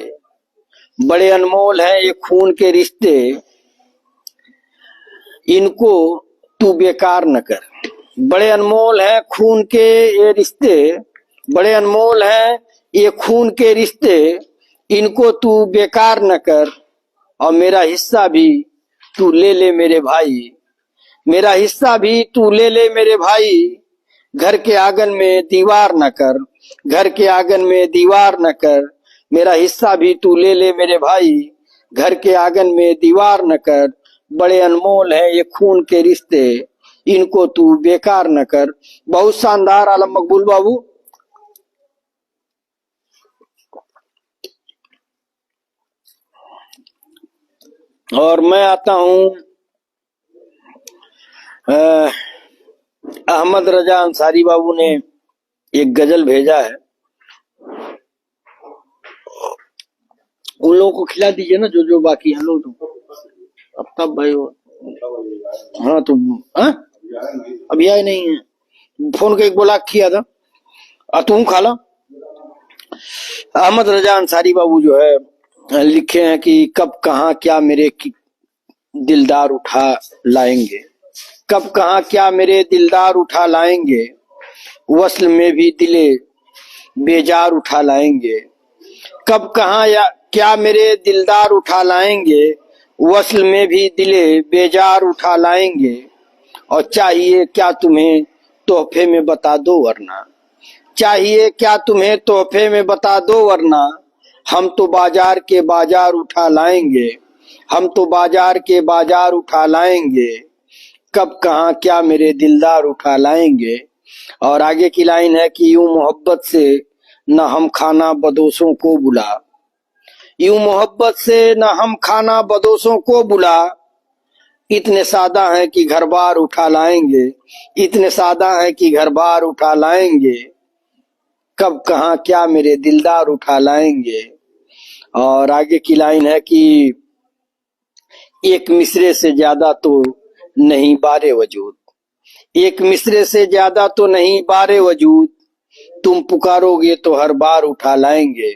बड़े अनमोल है ये खून के रिश्ते, इनको तू बेकार न कर। बड़े अनमोल हैं खून के ये रिश्ते, बड़े अनमोल हैं ये खून के रिश्ते, इनको तू बेकार न कर। और मेरा हिस्सा भी तू ले ले मेरे भाई, मेरा हिस्सा भी तू ले ले मेरे भाई। घर के आंगन में दीवार न कर, घर के आंगन में दीवार न कर। मेरा हिस्सा भी तू ले ले मेरे भाई, घर के आंगन में दीवार न कर। बड़े अनमोल हैं ये खून के रिश्ते, इनको तू बेकार न कर। बहुत शानदार आलम मकबूल बाबू। और मैं आता हूं अहमद रजा अंसारी बाबू ने एक गजल भेजा है, उन लोगों को खिला दीजिए ना जो जो बाकी हैं लोग। तो अब तब भाई हाँ तो हाँ? अभी आए नहीं है, फोन का एक बोला किया था, तुम खा ला। अहमद रजा अंसारी बाबू जो है लिखे हैं कि कब कहाँ क्या मेरे दिलदार उठा लाएंगे, कब कहाँ क्या मेरे दिलदार उठा लाएंगे। वस्ल में भी दिले बेजार उठा लाएंगे, कब कहाँ या क्या मेरे दिलदार उठा लाएंगे। वस्ल में भी दिले बेजार उठा लाएंगे। और चाहिए क्या तुम्हें तोहफे में बता दो वरना, चाहिए क्या तुम्हें तोहफे में बता दो वरना। हम तो बाजार के बाजार उठा लाएंगे, हम तो बाजार के बाजार उठा लाएंगे। कब कहाँ क्या मेरे दिलदार उठा लाएंगे। और आगे की लाइन है कि यूं मोहब्बत से न हम खाना बदोशों को बुला, यूं मोहब्बत से न हम खाना बदोशों को बुला। इतने सादा हैं कि घर बार उठा लाएंगे, इतने सादा हैं कि घर बार उठा लाएंगे। कब कहाँ क्या मेरे दिलदार उठा लाएंगे। और आगे की लाइन है कि एक मिसरे से ज्यादा तो नहीं बारे वजूद, एक मिसरे से ज्यादा तो नहीं बारे वजूद। तुम पुकारोगे तो हर बार उठा लाएंगे,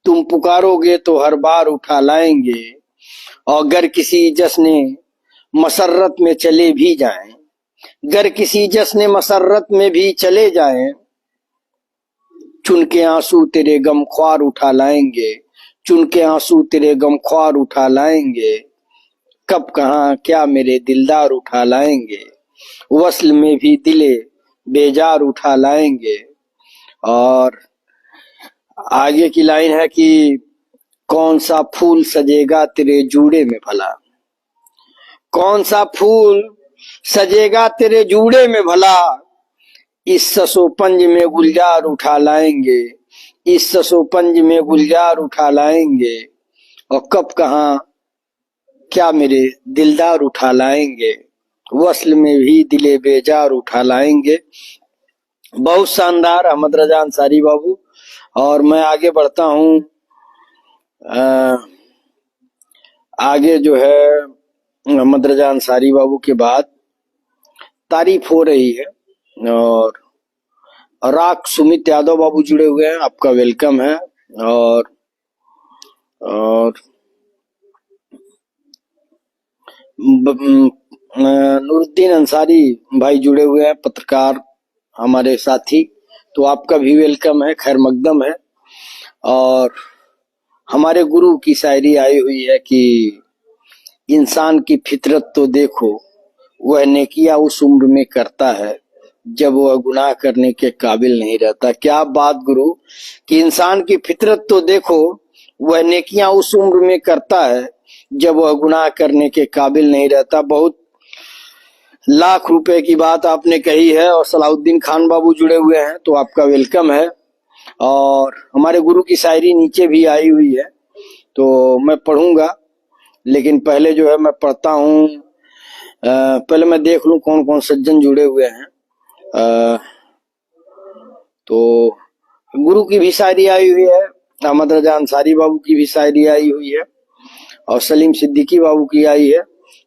तुम पुकारोगे तो हर बार उठा लाएंगे। और अगर किसी जश्न मसर्रत में चले भी जाएं, अगर किसी जश्न मसर्रत में भी चले जाएं। चुन के आंसू तेरे गमख्वार उठा लाएंगे, चुन के आंसू तेरे गमख्वार उठा लाएंगे। कब कहाँ क्या मेरे दिलदार उठा लाएंगे। वस्ल में भी दिले बेजार उठा लाएंगे। और आगे की लाइन है कि कौन सा फूल सजेगा तेरे जूड़े में भला, कौन सा फूल सजेगा तेरे जूड़े में भला। इस ससोपंज में गुलजार उठा लाएंगे, इस ससोपंज में गुलजार उठा लाएंगे। और कब कहाँ क्या मेरे दिलदार उठा लाएंगे। वस्ल में भी दिले बेजार उठा लाएंगे। बहुत शानदार अहमद रजा अंसारी बाबू। और मैं आगे बढ़ता हूँ, आगे जो है अहमद रजा अंसारी बाबू के बाद तारीफ हो रही है। और राक सुमित यादव बाबू जुड़े हुए हैं, आपका वेलकम है। और नूरुद्दीन अंसारी भाई जुड़े हुए हैं, पत्रकार हमारे साथी, तो आपका भी वेलकम है, खैर मकदम है। और हमारे गुरु की शायरी आई हुई है कि इंसान की फितरत तो देखो, वह नेकियां उस उम्र में करता है जब वह गुनाह करने के काबिल नहीं रहता। क्या बात गुरु, कि इंसान की फितरत तो देखो, वह नेकियां उस उम्र में करता है जब वह गुनाह करने के काबिल नहीं रहता। बहुत लाख रुपए की बात आपने कही है। और सलाउद्दीन खान बाबू जुड़े हुए हैं, तो आपका वेलकम है। और हमारे गुरु की शायरी नीचे भी आई हुई है, तो मैं पढ़ूंगा, लेकिन पहले जो है मैं पढ़ता हूँ। पहले मैं देख लूं कौन कौन सज्जन जुड़े हुए हैं। तो गुरु की भी शायरी आई हुई है, अहमद रजा अंसारी बाबू की भी शायरी आई हुई है, और सलीम सिद्दीकी बाबू की आई है।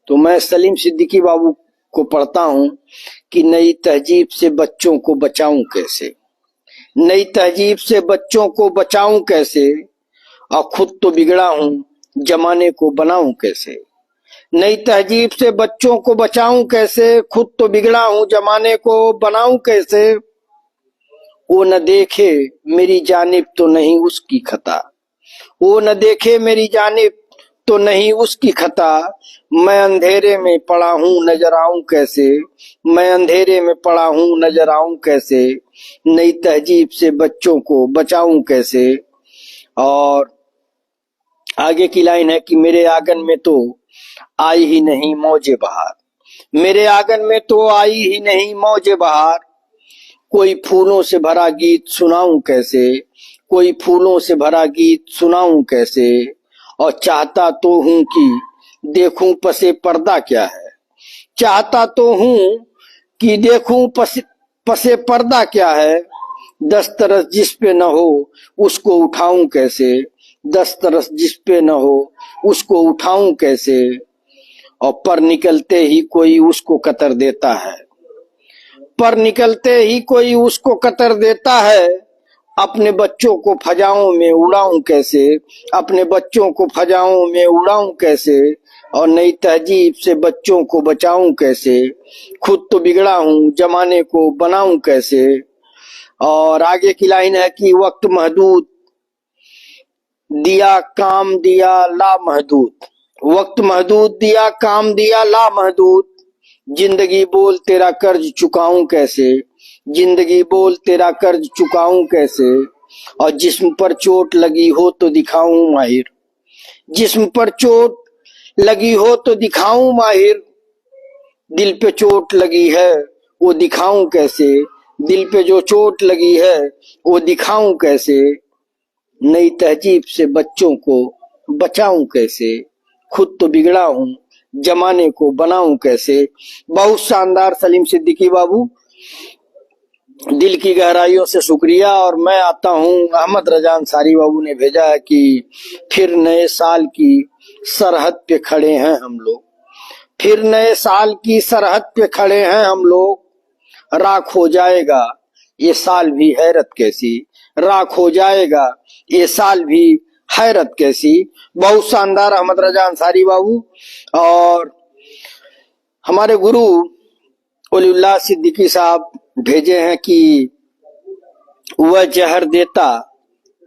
तो मैं सलीम सिद्दीकी बाबू को पढ़ता हूँ कि नई तहजीब से बच्चों को बचाऊं कैसे, नई तहजीब से बच्चों को बचाऊं कैसे। और खुद तो बिगड़ा हूं, जमाने को बनाऊं कैसे। नई तहजीब से बच्चों को बचाऊं कैसे, खुद तो बिगड़ा हूं जमाने को बनाऊं कैसे। वो न देखे मेरी जानिब तो नहीं उसकी खता, वो न देखे मेरी जानिब तो नहीं उसकी खता। मैं अंधेरे में पड़ा हूं नजर आऊं कैसे, मैं अंधेरे में पड़ा हूं नजर आऊं कैसे। नई तहजीब से बच्चों को बचाऊं कैसे। और आगे की लाइन है कि मेरे आंगन में तो आई ही नहीं मौजे बहार, मेरे आंगन में तो आई ही नहीं मौजे बहार। कोई फूलों से भरा गीत सुनाऊं कैसे, कोई फूलों से भरा गीत सुनाऊं कैसे। और चाहता तो हूं कि देखूं पसे पर्दा क्या है, चाहता तो हूं कि देखूं पसे पर्दा क्या है। दस्तरस जिस पे न हो उसको उठाऊं कैसे, दस्तरस जिस पे न हो उसको उठाऊं कैसे। और पर निकलते ही कोई उसको कतर देता है, पर निकलते ही कोई उसको कतर देता है। अपने बच्चों को फजाओं में उड़ाऊं कैसे, अपने बच्चों को फजाओं में उड़ाऊं कैसे। और नई तहजीब से बच्चों को बचाऊं कैसे, खुद तो बिगड़ा हूं जमाने को बनाऊं कैसे। और आगे की लाइन है कि वक्त महदूद दिया काम दिया ला महदूद, वक्त महदूद दिया काम दिया ला महदूद। जिंदगी बोल तेरा कर्ज चुकाऊं कैसे, जिंदगी बोल तेरा कर्ज चुकाऊं कैसे। और जिस्म पर चोट लगी हो तो दिखाऊं माहिर, जिस्म पर चोट लगी हो तो दिखाऊं माहिर। दिल पे चोट लगी है वो दिखाऊं कैसे, दिल पे जो चोट लगी है वो दिखाऊं कैसे। नई तहजीब से बच्चों को बचाऊं कैसे, खुद तो बिगड़ा हूं जमाने को बनाऊं कैसे। बहुत शानदार सलीम सिद्दीकी बाबू, दिल की गहराइयों से शुक्रिया। और मैं आता हूं, अहमद रजा अंसारी बाबू ने भेजा है कि फिर नए साल की सरहद पे खड़े हैं हम लोग, फिर नए साल की सरहद पे खड़े हैं हम लोग। राख हो जाएगा ये साल भी हैरत कैसी, राख हो जाएगा ये साल भी हैरत कैसी। बहुत शानदार अहमद रजा अंसारी बाबू। और हमारे गुरु वलीउल्लाह सिद्दीकी साहब भेजे हैं कि वह जहर देता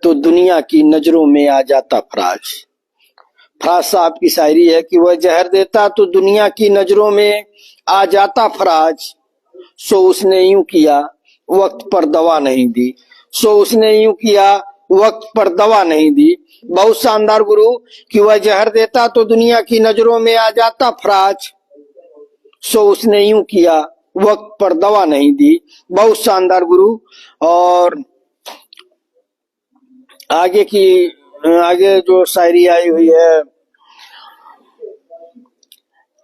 तो दुनिया की नजरों में आ जाता फराज। फराज साहब की शायरी है कि वह जहर देता तो दुनिया की नजरों में आ जाता फराज। सो उसने यूं किया वक्त पर दवा नहीं दी, सो उसने यूं किया वक्त पर दवा नहीं दी। बहुत शानदार गुरु कि वह जहर देता तो दुनिया की नजरों में आ जाता फराज। सो उसने यूं किया वक्त पर दवा नहीं दी। बहुत शानदार गुरु। और आगे जो शायरी आई हुई है,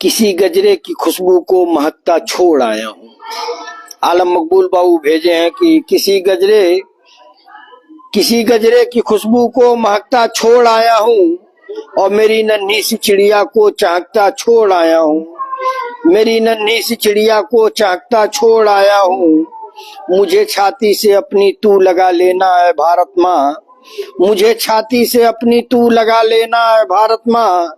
किसी गजरे की खुशबू को महकता छोड़ आया हूँ। आलम मकबूल बाबू भेजे हैं कि किसी गजरे की खुशबू को महकता छोड़ आया हूँ। और मेरी नन्ही सी चिड़िया को चाहता छोड़ आया हूँ, मेरी नन्ही सी चिड़िया को चाहता छोड़ आया हूँ। मुझे छाती से अपनी तू लगा लेना है भारत माँ, मुझे छाती से अपनी तू लगा लेना है भारत माँ।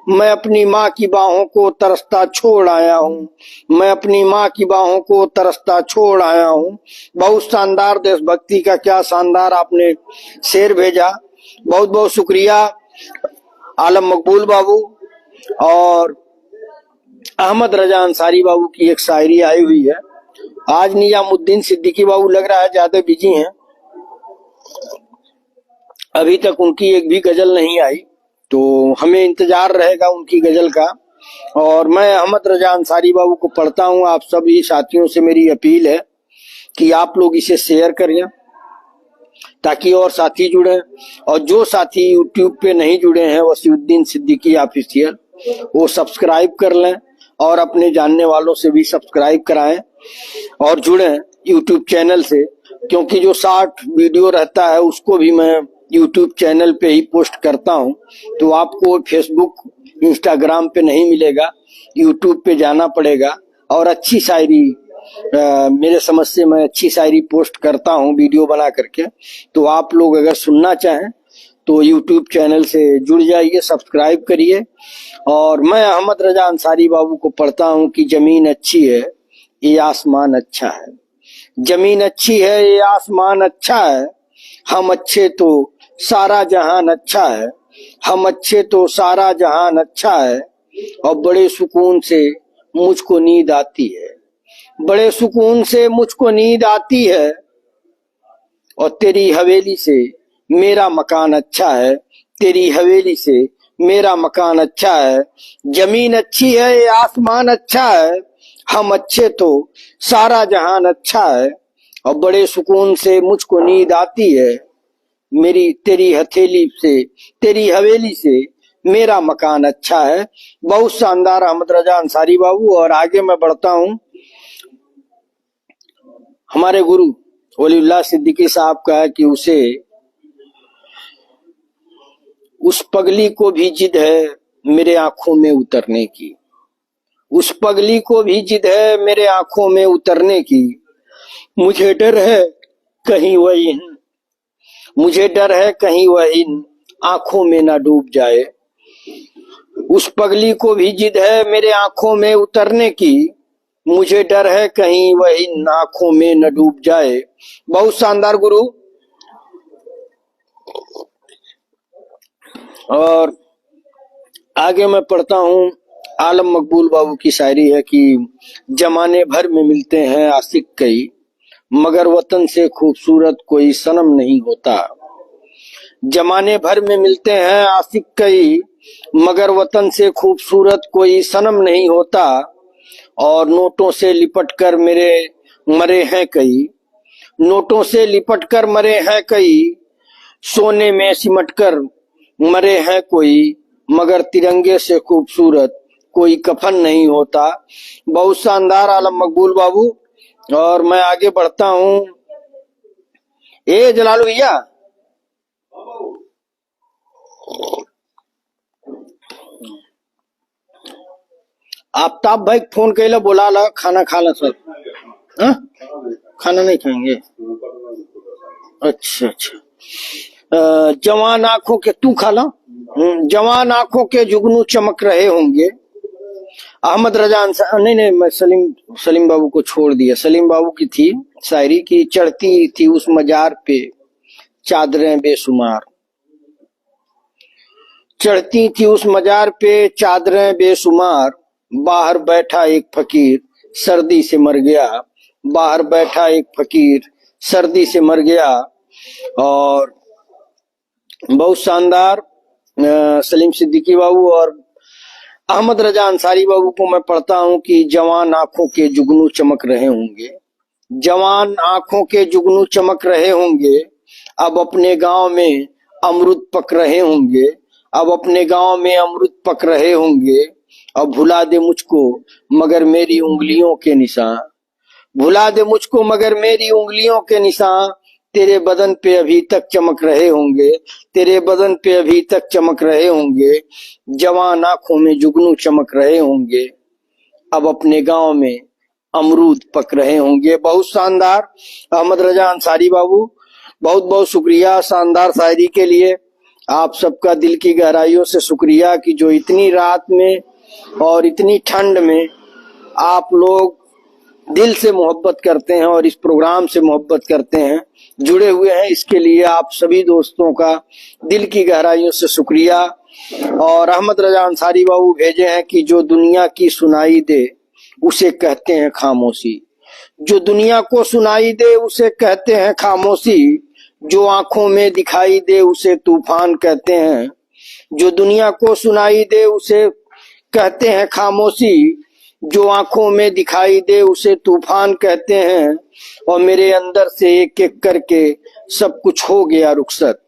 मैं अपनी माँ की बाहों को तरसता छोड़ आया हूँ, मैं अपनी माँ की बाहों को तरसता छोड़ आया हूँ। बहुत शानदार देशभक्ति का क्या शानदार आपने शेर भेजा, बहुत बहुत शुक्रिया आलम मकबूल बाबू। और अहमद रजा अंसारी बाबू की एक शायरी आई हुई है। आज निजामुद्दीन सिद्दीकी बाबू लग रहा है ज्यादा बिजी हैं, अभी तक उनकी एक भी गजल नहीं आई, तो हमें इंतजार रहेगा उनकी गजल का। और मैं अहमद रजा अंसारी बाबू को पढ़ता हूँ। आप सभी साथियों से मेरी अपील है कि आप लोग इसे शेयर करें ताकि और साथी जुड़े। और जो साथी यूट्यूब पे नहीं जुड़े हैं वसीउद्दीन सिद्दीकी ऑफिशियल, वो सब्सक्राइब कर लें और अपने जानने वालों से भी सब्सक्राइब कराएं और जुड़ें यूट्यूब चैनल से, क्योंकि जो शॉर्ट वीडियो रहता है उसको भी मैं यूट्यूब चैनल पे ही पोस्ट करता हूं। तो आपको फेसबुक इंस्टाग्राम पे नहीं मिलेगा, यूट्यूब पे जाना पड़ेगा। और अच्छी शायरी मेरे समझ से मैं अच्छी शायरी पोस्ट करता हूं वीडियो बना करके। तो आप लोग अगर सुनना चाहें तो YouTube चैनल से जुड़ जाइए, सब्सक्राइब करिए। और मैं अहमद रजा अंसारी बाबू को पढ़ता हूँ कि जमीन अच्छी है, ये आसमान अच्छा है। जमीन अच्छी है, ये आसमान अच्छा है। हम अच्छे तो सारा जहान अच्छा है। हम अच्छे तो सारा जहान अच्छा है। और बड़े सुकून से मुझको नींद आती है। बड़े सुकून से मुझको नींद आती है। और तेरी हवेली से मेरा मकान अच्छा है। तेरी हवेली से मेरा मकान अच्छा है। जमीन अच्छी है, ये आसमान अच्छा है। हम अच्छे तो सारा जहान अच्छा है। और बड़े सुकून से मुझको नींद आती है। मेरी तेरी हथेली से, तेरी हवेली से मेरा मकान अच्छा है। बहुत शानदार अहमद रजा अंसारी बाबू। और आगे मैं बढ़ता हूँ। हमारे गुरु वलीउल्लाह सिद्दीकी साहब का है कि उस पगली को भी जिद है मेरे आंखों में उतरने की। उस पगली को भी जिद है मेरे आंखों में उतरने की। मुझे डर है कहीं मुझे डर है कहीं वह इन आंखों में ना डूब जाए। उस पगली को भी जिद है मेरे आंखों में उतरने की। मुझे डर है कहीं वह इन आंखों में न डूब जाए। बहुत शानदार गुरु। और आगे मैं पढ़ता हूँ। आलम मकबूल बाबू की शायरी है कि जमाने भर में मिलते हैं आशिक कई, मगर वतन से खूबसूरत कोई सनम नहीं होता। जमाने भर में मिलते हैं आशिक कई, मगर वतन से खूबसूरत कोई सनम नहीं होता। और नोटों से लिपट कर मेरे मरे हैं कई। नोटों से लिपट कर मरे हैं कई। सोने में सिमट कर मरे हैं कोई, मगर तिरंगे से खूबसूरत कोई कफन नहीं होता। बहुत शानदार आलम मकबूल बाबू। और मैं आगे बढ़ता हूँ। ए जलालू भैया, आफ्ताब भाई फोन कैला, बोला ला खाना खा ला सर। हाँ? खाना नहीं खाएंगे? अच्छा अच्छा। जवान आंखों के तू खा ला। जवान आंखों के जुगनू चमक रहे होंगे। अहमद रजा अंसारी, नहीं मैं सलीम बाबू को छोड़ दिया। सलीम बाबू की थी शायरी की, चढ़ती थी उस मजार पे चादरें बेशुमार। चढ़ती थी उस मजार पे चादरें बेशुमार। बाहर बैठा एक फकीर सर्दी से मर गया। बाहर बैठा एक फकीर सर्दी से मर गया। और बहुत शानदार सलीम सिद्दीकी बाबू। और अहमद रजा अंसारी बाबू को मैं पढ़ता हूँ कि जवान आंखों के जुगनू चमक रहे होंगे। जवान आंखों के जुगनू चमक रहे होंगे। अब अपने गांव में अमरुद पक रहे होंगे। अब अपने गांव में अमरुद पक रहे होंगे। अब भुला दे मुझको मगर मेरी उंगलियों के निशान। भुला दे मुझको मगर मेरी उंगलियों के निशान। तेरे बदन पे अभी तक चमक रहे होंगे। तेरे बदन पे अभी तक चमक रहे होंगे। जवान आंखों में जुगनू चमक रहे होंगे। अब अपने गांव में अमरूद पक रहे होंगे। बहुत शानदार अहमद रजा अंसारी बाबू, बहुत बहुत शुक्रिया शानदार शायरी के लिए। आप सबका दिल की गहराइयों से शुक्रिया कि जो इतनी रात में और इतनी ठंड में आप लोग दिल से मोहब्बत करते हैं और इस प्रोग्राम से मोहब्बत करते हैं, जुड़े हुए हैं। इसके लिए आप सभी दोस्तों का दिल की गहराइयों से शुक्रिया। और अहमद रजा अंसारी बाबू भेजे हैं कि जो दुनिया की सुनाई दे उसे कहते हैं खामोशी। जो दुनिया को सुनाई दे उसे कहते हैं खामोशी। जो आंखों में दिखाई दे उसे तूफान कहते हैं। जो दुनिया को सुनाई दे उसे कहते हैं खामोशी। जो आंखों में दिखाई दे उसे तूफान कहते हैं। और मेरे अंदर से एक एक करके सब कुछ हो गया रुखसत।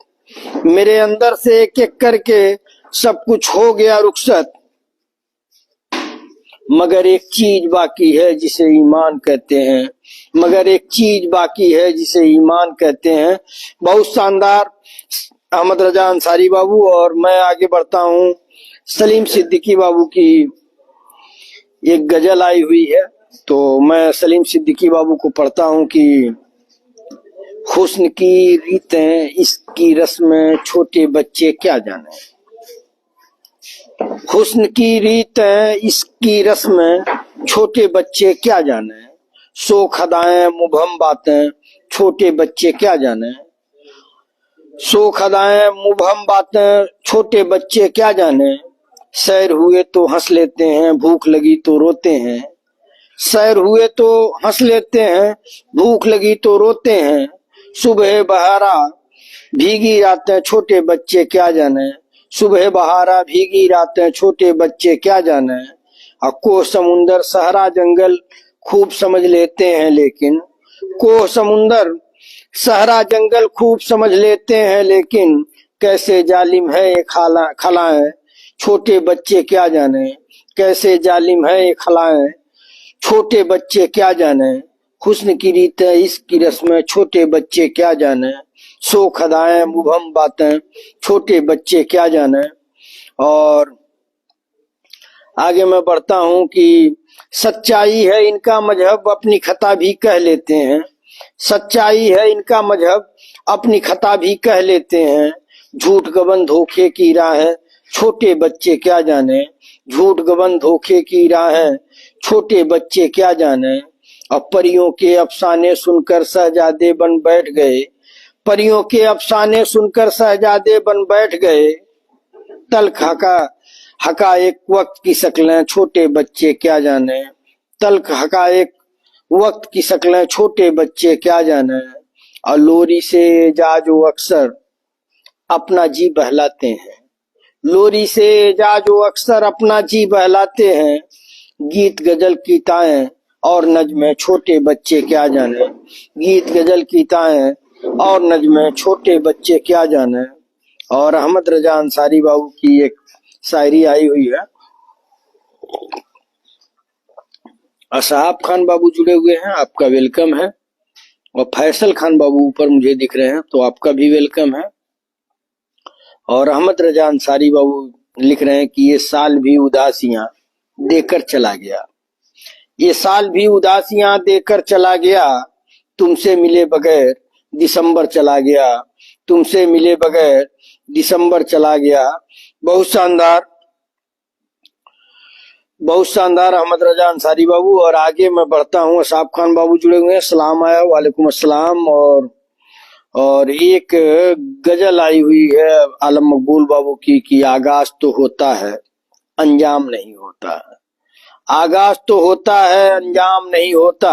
मेरे अंदर से एक एक करके सब कुछ हो गया रुखसत। मगर एक चीज बाकी है जिसे ईमान कहते हैं। मगर एक चीज बाकी है जिसे ईमान कहते हैं। बहुत शानदार अहमद रजा अंसारी बाबू। और मैं आगे बढ़ता हूँ। सलीम सिद्दीकी बाबू की एक गजल आई हुई है, तो मैं सलीम सिद्दीकी बाबू को पढ़ता हूँ कि हुस्न की रीतें इसकी रस्में छोटे बच्चे क्या जाने। हुस्न की रीतें इसकी रस्में छोटे बच्चे क्या जाने। शोख अदाएं मुबहम बातें छोटे बच्चे क्या जाने। शोख अदाएं मुबहम बातें छोटे बच्चे क्या जाने। सैर हुए तो हंस लेते हैं, भूख लगी तो रोते हैं। सैर हुए तो हंस लेते हैं, भूख लगी तो रोते हैं। सुबह बहारा भीगी रातें छोटे बच्चे क्या जाने। सुबह बहारा भीगी रातें छोटे बच्चे क्या जाने। कोह समुंदर सहरा जंगल खूब समझ लेते हैं लेकिन। कोह समुंदर सहरा जंगल खूब समझ लेते हैं लेकिन। कैसे जालिम है ये खलाएं छोटे बच्चे क्या जाने। कैसे जालिम है ये खलाएं छोटे बच्चे क्या जाने। हुस्न की रीतें इसकी रस्में छोटे बच्चे क्या जाने। शोख अदाएं मुबहम बातें छोटे बच्चे क्या जाने। और आगे मैं बढ़ता हूं कि सच्चाई है इनका मजहब अपनी खता भी कह लेते हैं। सच्चाई है इनका मजहब अपनी खता भी कह लेते हैं। झूठ गबन धोखे की राह छोटे बच्चे क्या जाने। झूठ गबन धोखे की राह छोटे बच्चे क्या जाने। अब परियों के अफसाने सुनकर शहजादे बन बैठ गए। परियों के अफसाने सुनकर शहजादे बन बैठ गए। तल्ख हकायक वक्त की शक्लें छोटे बच्चे क्या जाने। तल्ख हकायक वक्त की शक्लें छोटे बच्चे क्या जाने। और लोरी से जाजो अक्सर अपना जी बहलाते हैं। लोरी से जाजो अक्सर अपना जी बहलाते हैं। गीत गजल की ताएं और नज़्में छोटे बच्चे क्या जाने। गीत गजल की ताएं और नज़्में छोटे बच्चे क्या जाने। और अहमद रजा अंसारी बाबू की एक शायरी आई हुई है। असहाब खान बाबू जुड़े हुए हैं, आपका वेलकम है। और फैसल खान बाबू ऊपर मुझे दिख रहे हैं, तो आपका भी वेलकम है। और अहमद रजा अंसारी बाबू लिख रहे हैं कि ये साल भी उदासियां देकर चला गया। ये साल भी उदासियां देकर चला गया। तुमसे मिले बगैर दिसंबर चला गया। तुमसे मिले बगैर दिसंबर चला गया। बहुत शानदार, बहुत शानदार अहमद रजा अंसारी बाबू। और आगे मैं बढ़ता हूँ, असाब खान बाबू जुड़े हुए हैं। सलाम आया, वालेकुम अस्सलाम। और एक गजल आई हुई है आलम मकबूल बाबू की कि आगाज तो होता है अंजाम नहीं होता। आगाज तो होता है अंजाम नहीं होता।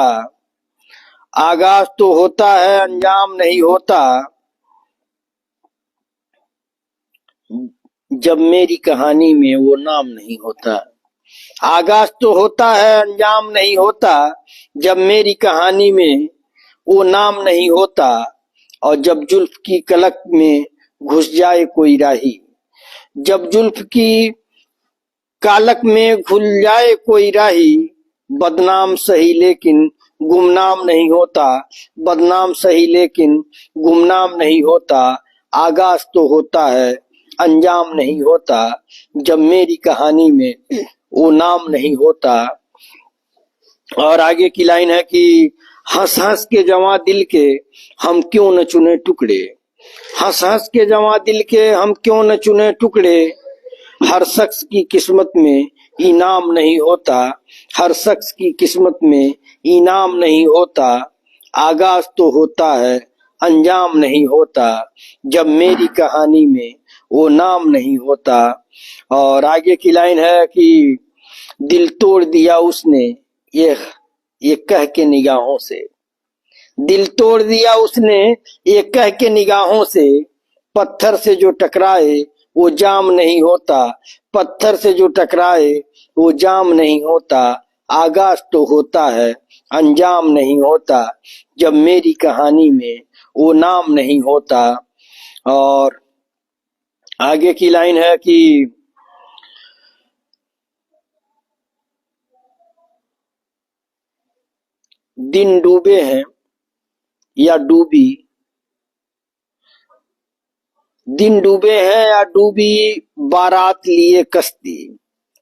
आगाज तो होता है अंजाम नहीं होता। जब मेरी कहानी में वो नाम नहीं होता। आगाज तो होता है अंजाम नहीं होता। जब मेरी कहानी में वो नाम नहीं होता। और जब जुल्फ की कलक में घुस जाए कोई राही। जब जुल्फ की कालक में घुल जाए कोई राही। बदनाम सही लेकिन गुमनाम नहीं होता। बदनाम सही लेकिन गुमनाम नहीं होता। आगाज तो होता है अंजाम नहीं होता। जब मेरी कहानी में वो नाम नहीं होता। और आगे की लाइन है कि हंस हंस के जवां दिल के हम क्यों न चुने टुकड़े। हंस हंस के जवां दिल के हम क्यों न चुने टुकड़े। हर शख्स की किस्मत में इनाम नहीं होता। हर शख्स की किस्मत में इनाम नहीं होता। आगाज तो होता है अंजाम नहीं होता। जब मेरी कहानी में वो नाम नहीं होता। और आगे की लाइन है कि दिल तोड़ दिया उसने ये कह के निगाहों से। दिल तोड़ दिया उसने ये कह के निगाहों से। पत्थर से जो टकराए वो जाम नहीं होता। पत्थर से जो टकराए वो जाम नहीं होता। आगाज तो होता है अंजाम नहीं होता। जब मेरी कहानी में वो नाम नहीं होता। और आगे की लाइन है कि दिन डूबे हैं या डूबी। दिन डूबे हैं या डूबी बारात लिए कश्ती।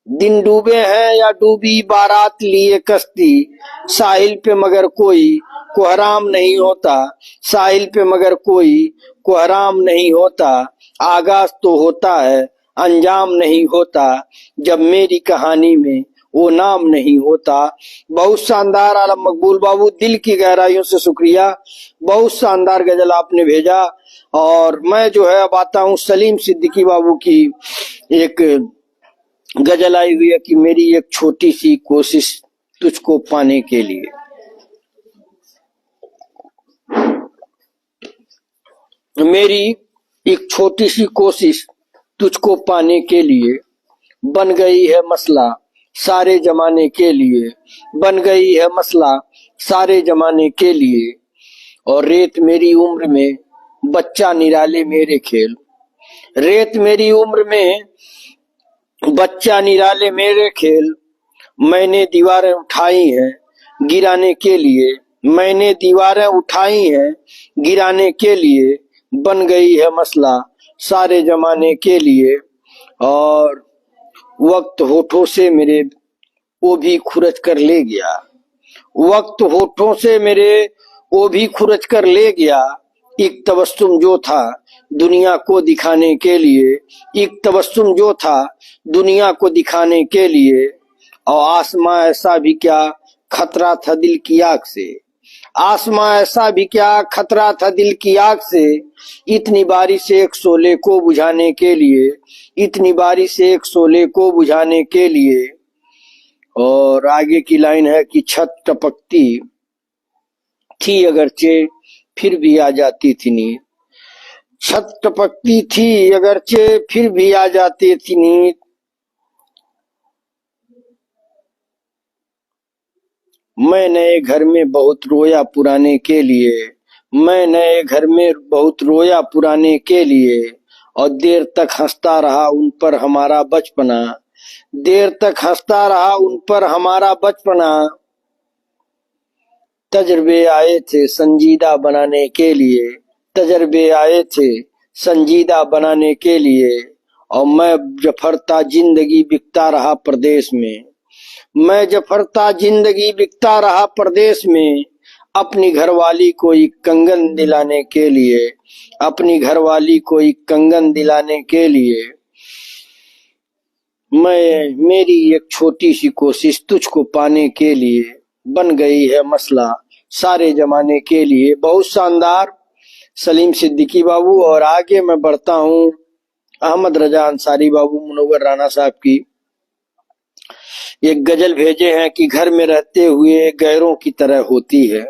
दिन डूबे हैं या डूबी बारात लिए कश्ती। साहिल पे मगर कोई कोहराम नहीं होता, साहिल पे मगर कोई कोहराम नहीं होता, आगाज तो होता है अंजाम नहीं होता, जब मेरी कहानी में वो नाम नहीं होता। बहुत शानदार आलम मकबूल बाबू, दिल की गहराइयों से शुक्रिया, बहुत शानदार गजल आपने भेजा। और मैं जो है अब आता हूँ सलीम सिद्दीकी बाबू की एक गजल आई हुई है कि मेरी एक छोटी सी कोशिश तुझको पाने के लिए। मेरी एक छोटी सी कोशिश तुझको पाने के लिए बन गई है मसला सारे जमाने के लिए, बन गई है मसला सारे जमाने के लिए। और रेत मेरी उम्र में बच्चा निराले मेरे खेल, रेत मेरी उम्र में बच्चा निराले मेरे खेल, मैंने दीवारें उठाई हैं गिराने के लिए, मैंने दीवारें उठाई हैं गिराने के लिए, बन गई है मसला सारे जमाने के लिए। और वक्त होठों से मेरे वो भी खुरच कर ले गया, वक्त होठों से मेरे वो भी खुरच कर ले गया, एक तबस्सुम जो था दुनिया को दिखाने के लिए, एक तबस्सुम जो था दुनिया को दिखाने के लिए। और आसमां ऐसा भी क्या खतरा था दिल की आग से, आसमां ऐसा भी क्या खतरा था दिल की आग से, इतनी बारिश एक शोले को बुझाने के लिए, इतनी बारिश एक शोले को बुझाने के लिए। और आगे की लाइन है कि छत टपकती थी अगरचे फिर भी आ जाती थी नींद, छत टपकती थी अगरचे फिर भी आ जाती थी नींद। मैं नए घर में बहुत रोया पुराने के लिए, मैं नए घर में बहुत रोया पुराने के लिए, और देर तक हंसता रहा उन पर हमारा बचपना, देर तक हंसता रहा उन पर हमारा बचपना। तजर्बे आए थे संजीदा बनाने के लिए, तजर्बे आए थे संजीदा बनाने के लिए। और मैं जफरता जिंदगी बिकता रहा प्रदेश में, मैं जफरता जिंदगी बिकता रहा प्रदेश में, अपनी घरवाली को एक कंगन दिलाने के लिए, अपनी घरवाली को एक कंगन दिलाने के लिए। मेरी एक छोटी सी कोशिश तुझको पाने के लिए बन गई है मसला सारे जमाने के लिए। बहुत शानदार सलीम सिद्दीकी बाबू। और आगे मैं बढ़ता हूँ अहमद रजा अंसारी बाबू मुनव्वर राना साहब की एक गजल भेजे हैं कि घर में रहते हुए गैरों की तरह होती है,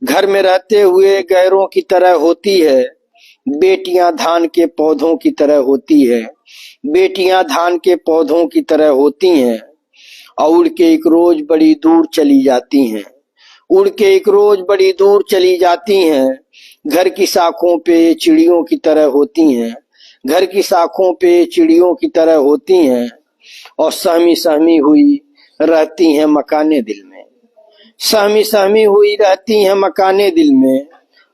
घर में रहते हुए गैरों की तरह होती है, बेटियां धान के पौधों की तरह होती है, बेटियां धान के पौधों की तरह होती हैं, और उड़ के एक रोज बड़ी दूर चली जाती हैं, उड़ के एक रोज बड़ी दूर चली जाती हैं। घर की शाखों पे चिड़ियों की तरह होती हैं, घर की शाखों पे चिड़ियों की तरह होती हैं, और सहमी सहमी हुई रहती हैं मकाने दिल में, सहमी सहमी हुई रहती हैं मकाने दिल में।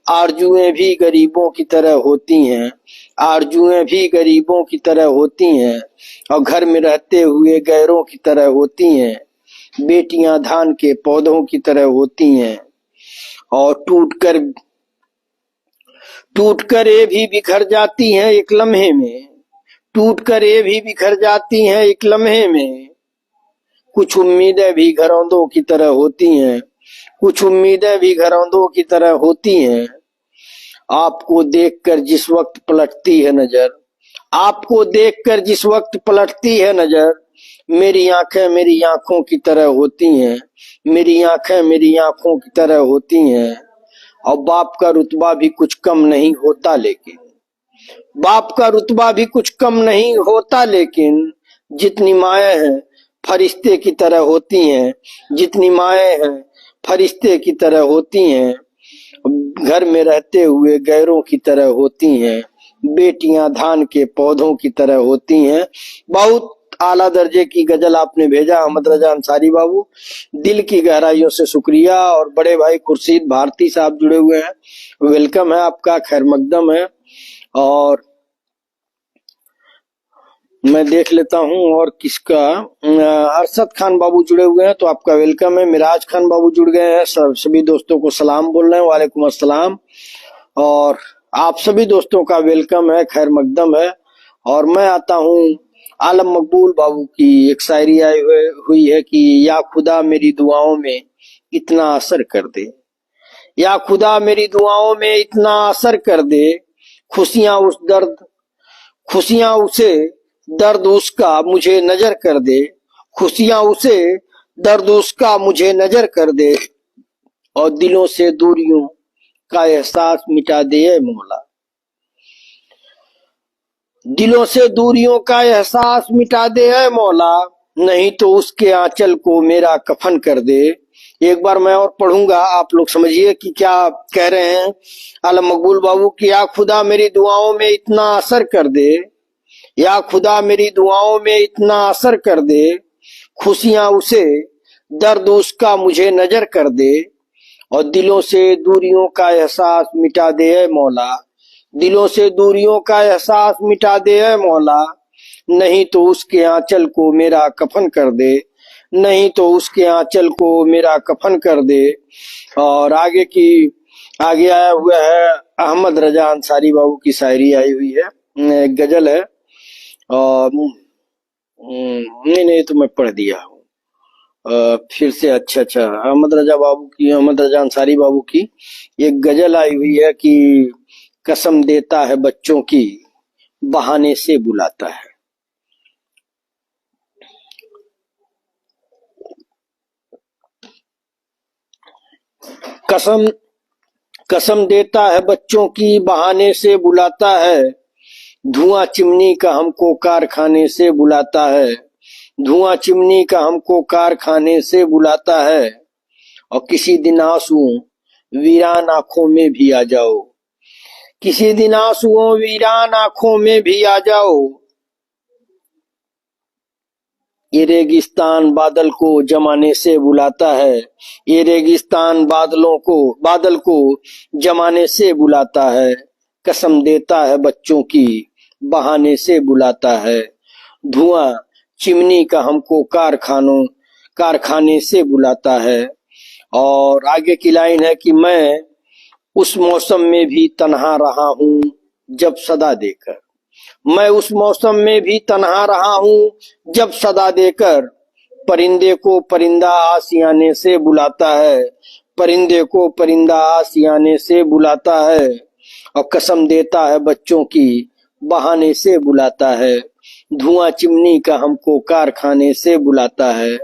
आरजुएं भी गरीबों की तरह होती हैं, आरजुएं भी गरीबों की तरह होती हैं, और घर में रहते हुए गैरों की तरह होती हैं, बेटियां धान के पौधों की तरह होती हैं। और टूटकर ये भी बिखर जाती हैं एक लम्हे में, टूटकर ये भी बिखर जाती हैं एक लम्हे में। कुछ उम्मीदें भी घरौंदों की तरह होती हैं, कुछ उम्मीदें भी घरौंदों की तरह होती हैं। आपको देखकर जिस वक्त पलटती है नजर, आपको देखकर जिस वक्त पलटती है नजर, मेरी आंखें मेरी आंखों की तरह होती हैं, मेरी आंखें मेरी आंखों की तरह होती हैं। और बाप का रुतबा भी कुछ कम नहीं होता, लेकिन बाप का रुतबा भी कुछ कम नहीं होता, लेकिन जितनी माएँ हैं फरिश्ते की तरह होती हैं, जितनी माएँ हैं फरिश्ते की तरह होती हैं। घर में रहते हुए गैरों की तरह होती हैं, बेटियां धान के पौधों की तरह होती हैं। बहुत आला दर्जे की गजल आपने भेजा अहमद रजा अंसारी बाबू, दिल की गहराइयों से शुक्रिया। और बड़े भाई खुर्शीद भारती साहब जुड़े हुए हैं, वेलकम है आपका, खैर मकदम है। और मैं देख लेता हूं और किसका। अरशद खान बाबू जुड़े हुए हैं तो आपका वेलकम है। मिराज खान बाबू जुड़ गए हैं। सभी दोस्तों को सलाम बोल रहे हैं, वालेकुम अस्सलाम। और आप सभी दोस्तों का वेलकम है, खैर मकदम है। और मैं आता हूं आलम मकबूल बाबू की एक शायरी आई हुई है कि या खुदा मेरी दुआओं में इतना असर कर दे, या खुदा मेरी दुआओं में इतना असर कर दे, खुशियां उसे दर्द उसका मुझे नजर कर दे, खुशियां उसे दर्द उसका मुझे नजर कर दे, और दिलों से दूरियों का एहसास मिटा दे ऐ मौला, दिलों से दूरियों का एहसास मिटा दे ऐ मौला, नहीं तो उसके आंचल को मेरा कफन कर दे। एक बार मैं और पढ़ूंगा, आप लोग समझिए कि क्या कह रहे हैं आलम मकबूल बाबू की। या खुदा मेरी दुआओं में इतना असर कर दे, या खुदा मेरी दुआओं में इतना असर कर दे, खुशियां उसे दर्द उसका मुझे नजर कर दे, और दिलों से दूरियों का एहसास मिटा दे ऐ मौला, दिलों से दूरियों का एहसास मिटा दे ऐ मौला, नहीं तो उसके आंचल को मेरा कफन कर दे, नहीं तो उसके आंचल को मेरा कफन कर दे। और आगे आया हुआ है अहमद रजा अंसारी बाबू की शायरी आई हुई है, एक गजल है। और नहीं तो मैं पढ़ दिया हूँ। फिर से अच्छा अहमद रजा अंसारी बाबू की एक गजल आई हुई है कि कसम देता है बच्चों की बहाने से बुलाता है, कसम देता है बच्चों की बहाने से बुलाता है, धुआं चिमनी का हमको कारखाने से बुलाता है, धुआं चिमनी का हमको कारखाने से बुलाता है, और किसी दिन आंसुओं वीरान आंखों में भी आ जाओ, किसी दिन आंसुओं वीरान आंखों में भी आ जाओ, ये रेगिस्तान बादल को जमाने से बुलाता है, ये रेगिस्तान बादल को जमाने से बुलाता है, कसम देता है बच्चों की बहाने से बुलाता है, धुआं चिमनी का हमको कारखाने से बुलाता है। और आगे की लाइन है कि मैं उस मौसम में भी तन्हा रहा हूँ जब सदा देकर, मैं उस मौसम में भी तन्हा रहा हूँ जब सदा देकर, परिंदे को परिंदा आसियाने से बुलाता है, परिंदे को परिंदा आसियाने से बुलाता है, और कसम देता है बच्चों की बहाने से बुलाता है, धुआं चिमनी का हमको कारखाने से बुलाता है।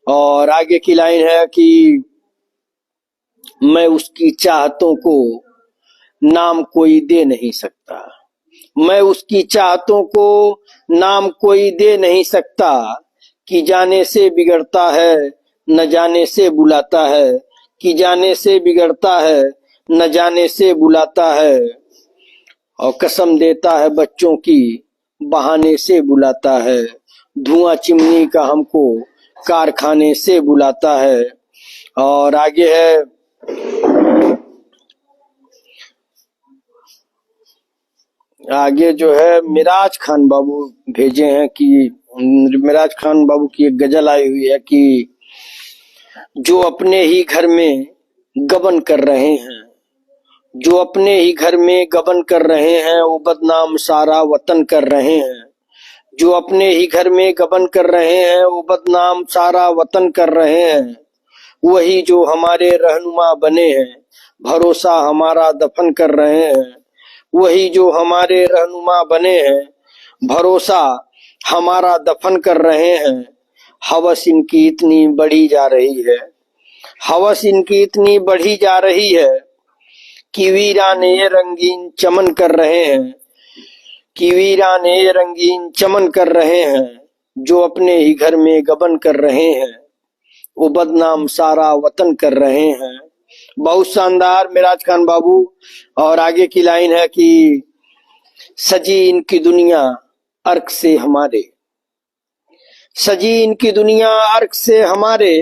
और आगे की लाइन है कि मैं उसकी चाहतों को नाम कोई दे नहीं सकता, मैं उसकी चाहतों को नाम कोई दे नहीं सकता, कि जाने से बिगड़ता है न जाने से बुलाता है, कि जाने से बिगड़ता है न जाने से बुलाता है, और कसम देता है बच्चों की बहाने से बुलाता है, धुआं चिमनी का हमको कारखाने से बुलाता है। और आगे है जो है मिराज खान बाबू भेजे हैं कि मिराज खान बाबू की एक गजल आई हुई है कि जो अपने ही घर में गबन कर रहे हैं, जो अपने ही घर में गबन कर रहे हैं, वो बदनाम सारा वतन कर रहे हैं, जो अपने ही घर में गबन कर रहे हैं, वो बदनाम सारा वतन कर रहे हैं, वही जो हमारे रहनुमा बने हैं, भरोसा हमारा दफन कर रहे हैं, वही जो हमारे रहनुमा बने हैं, भरोसा हमारा दफन कर रहे हैं, हवस इनकी इतनी बढ़ी जा रही है, हवस इनकी इतनी बढ़ी जा रही है, कि वीराने रंगीन चमन कर रहे हैं, कि वीराने रंगीन चमन कर रहे हैं, जो अपने ही घर में गबन कर रहे हैं, वो बदनाम सारा वतन कर रहे हैं। बहुत शानदार मिराज खान बाबू। और आगे की लाइन है कि सजी इनकी दुनिया अर्क से हमारे, सजी इनकी दुनिया अर्क से हमारे,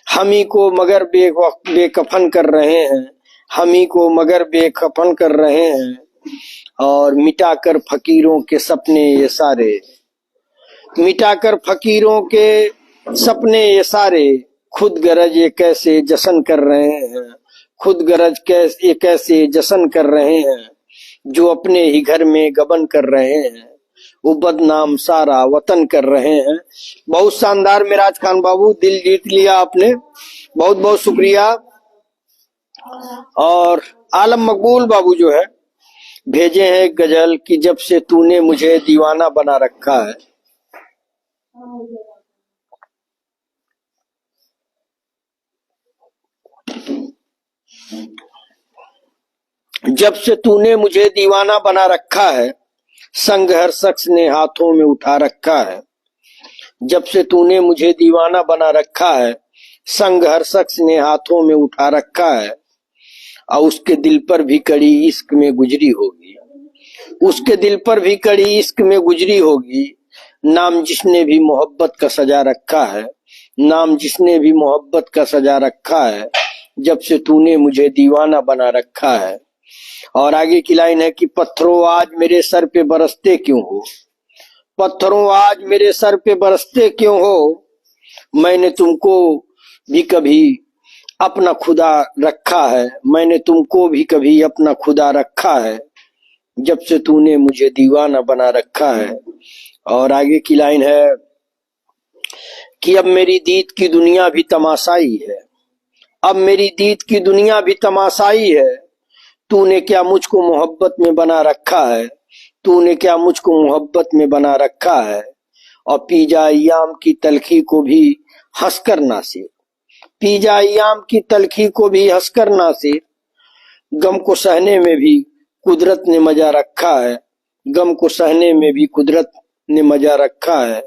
हमी को मगर बेकफन कर रहे हैं, हमी को मगर बेकफन कर रहे हैं, और मिटाकर फकीरों के सपने ये सारे, मिटाकर फकीरों के सपने ये सारे, खुद गरज ये कैसे जश्न कर रहे हैं, खुद गरज कैसे ये कैसे जश्न कर रहे हैं, जो अपने ही घर में गबन कर रहे हैं, वो बदनाम सारा वतन कर रहे हैं। बहुत शानदार मिराज खान बाबू, दिल जीत लिया आपने, बहुत बहुत शुक्रिया। और आलम मकबूल बाबू जो है भेजे हैं एक गजल कि जब से तूने मुझे दीवाना बना रखा है। जब से तूने मुझे दीवाना बना रखा है, संग हर शख्स ने हाथों में उठा रखा है। जब से तूने मुझे दीवाना बना रखा है, संग हर शख्स ने हाथों में उठा रखा है। और उसके दिल पर भी कड़ी इश्क में गुजरी होगी, उसके दिल पर भी कड़ी इश्क में गुजरी होगी। नाम जिसने भी मोहब्बत का सजा रखा है, नाम जिसने भी मोहब्बत का सजा रखा है। जब से तूने मुझे दीवाना बना रखा है। और आगे की लाइन है कि पत्थरों आज मेरे सर पे बरसते क्यों हो, पत्थरों आज मेरे सर पे बरसते क्यों हो। मैंने तुमको भी कभी अपना खुदा रखा है, मैंने तुमको भी कभी अपना खुदा रखा है। जब से तूने मुझे दीवाना बना रखा है। और आगे की लाइन है कि अब मेरी दीद की दुनिया भी तमाशाई है, अब मेरी दीद की दुनिया भी तमाशाई है। तूने क्या मुझको मोहब्बत में बना रखा है, तूने क्या मुझको मोहब्बत में बना रखा है। और पी जा अय्याम की तलखी को भी हंसकर नासिर, पी जा अय्याम की तलखी को भी हंसकर नासिर। गम को सहने में भी कुदरत ने मजा रखा है, गम को सहने में भी कुदरत ने मजा रखा है।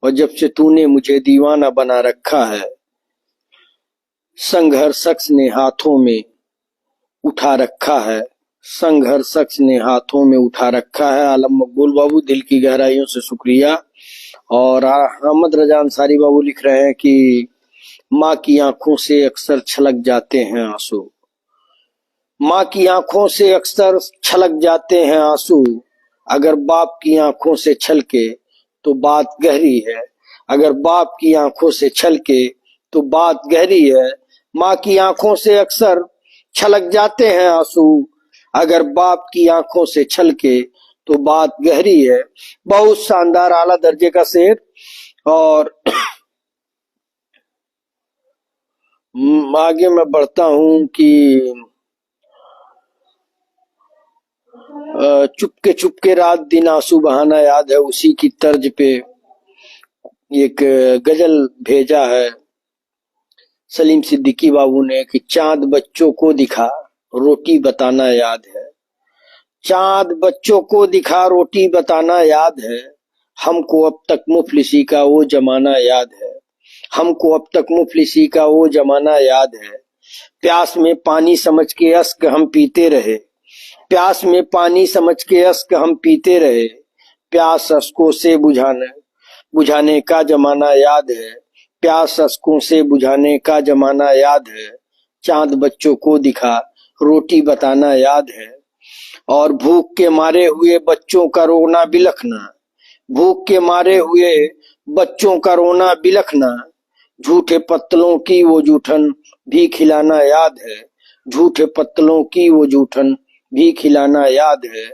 और जब से तूने मुझे दीवाना बना रखा है, संग हर शख्स ने हाथों में उठा रखा है, संग हर शख्स ने हाथों में उठा रखा है। आलम मकबूल बाबू, दिल की गहराइयों से शुक्रिया। और अहमद रजा अंसारी बाबू लिख रहे हैं कि माँ की आंखों से अक्सर छलक जाते हैं आंसू, माँ की आंखों से अक्सर छलक जाते हैं आंसू। अगर बाप की आंखों से छलके तो बात गहरी है, अगर बाप की आंखों से छलके तो बात गहरी है। माँ की आंखों से अक्सर छलक जाते हैं आंसू, अगर बाप की आंखों से छलके तो बात गहरी है। बहुत शानदार आला दर्जे का शेर। और आगे मैं बढ़ता हूं कि चुपके चुपके रात दिन आंसू बहाना याद है, उसी की तर्ज पे एक गजल भेजा है सलीम सिद्दीकी बाबू ने कि चांद बच्चों को दिखा रोटी बताना याद है, चांद बच्चों को दिखा रोटी बताना याद है। हमको अब तक मुफलिसी का वो जमाना याद है, हमको अब तक मुफलिसी का वो जमाना याद है। प्यास में पानी समझ के अश्क हम पीते रहे, प्यास में पानी समझ के अश्क हम पीते रहे। प्यास अश्कों से बुझाने का जमाना याद है, प्यास अश्कों से बुझाने का जमाना याद है। चांद बच्चों को दिखा रोटी बताना याद है। और भूख के मारे हुए बच्चों का रोना बिलखना, भूख के मारे हुए बच्चों का रोना बिलखना। झूठे पत्तलों की वो जूठन भी खिलाना याद है, झूठे पत्तलों की वो जूठन भी खिलाना याद है।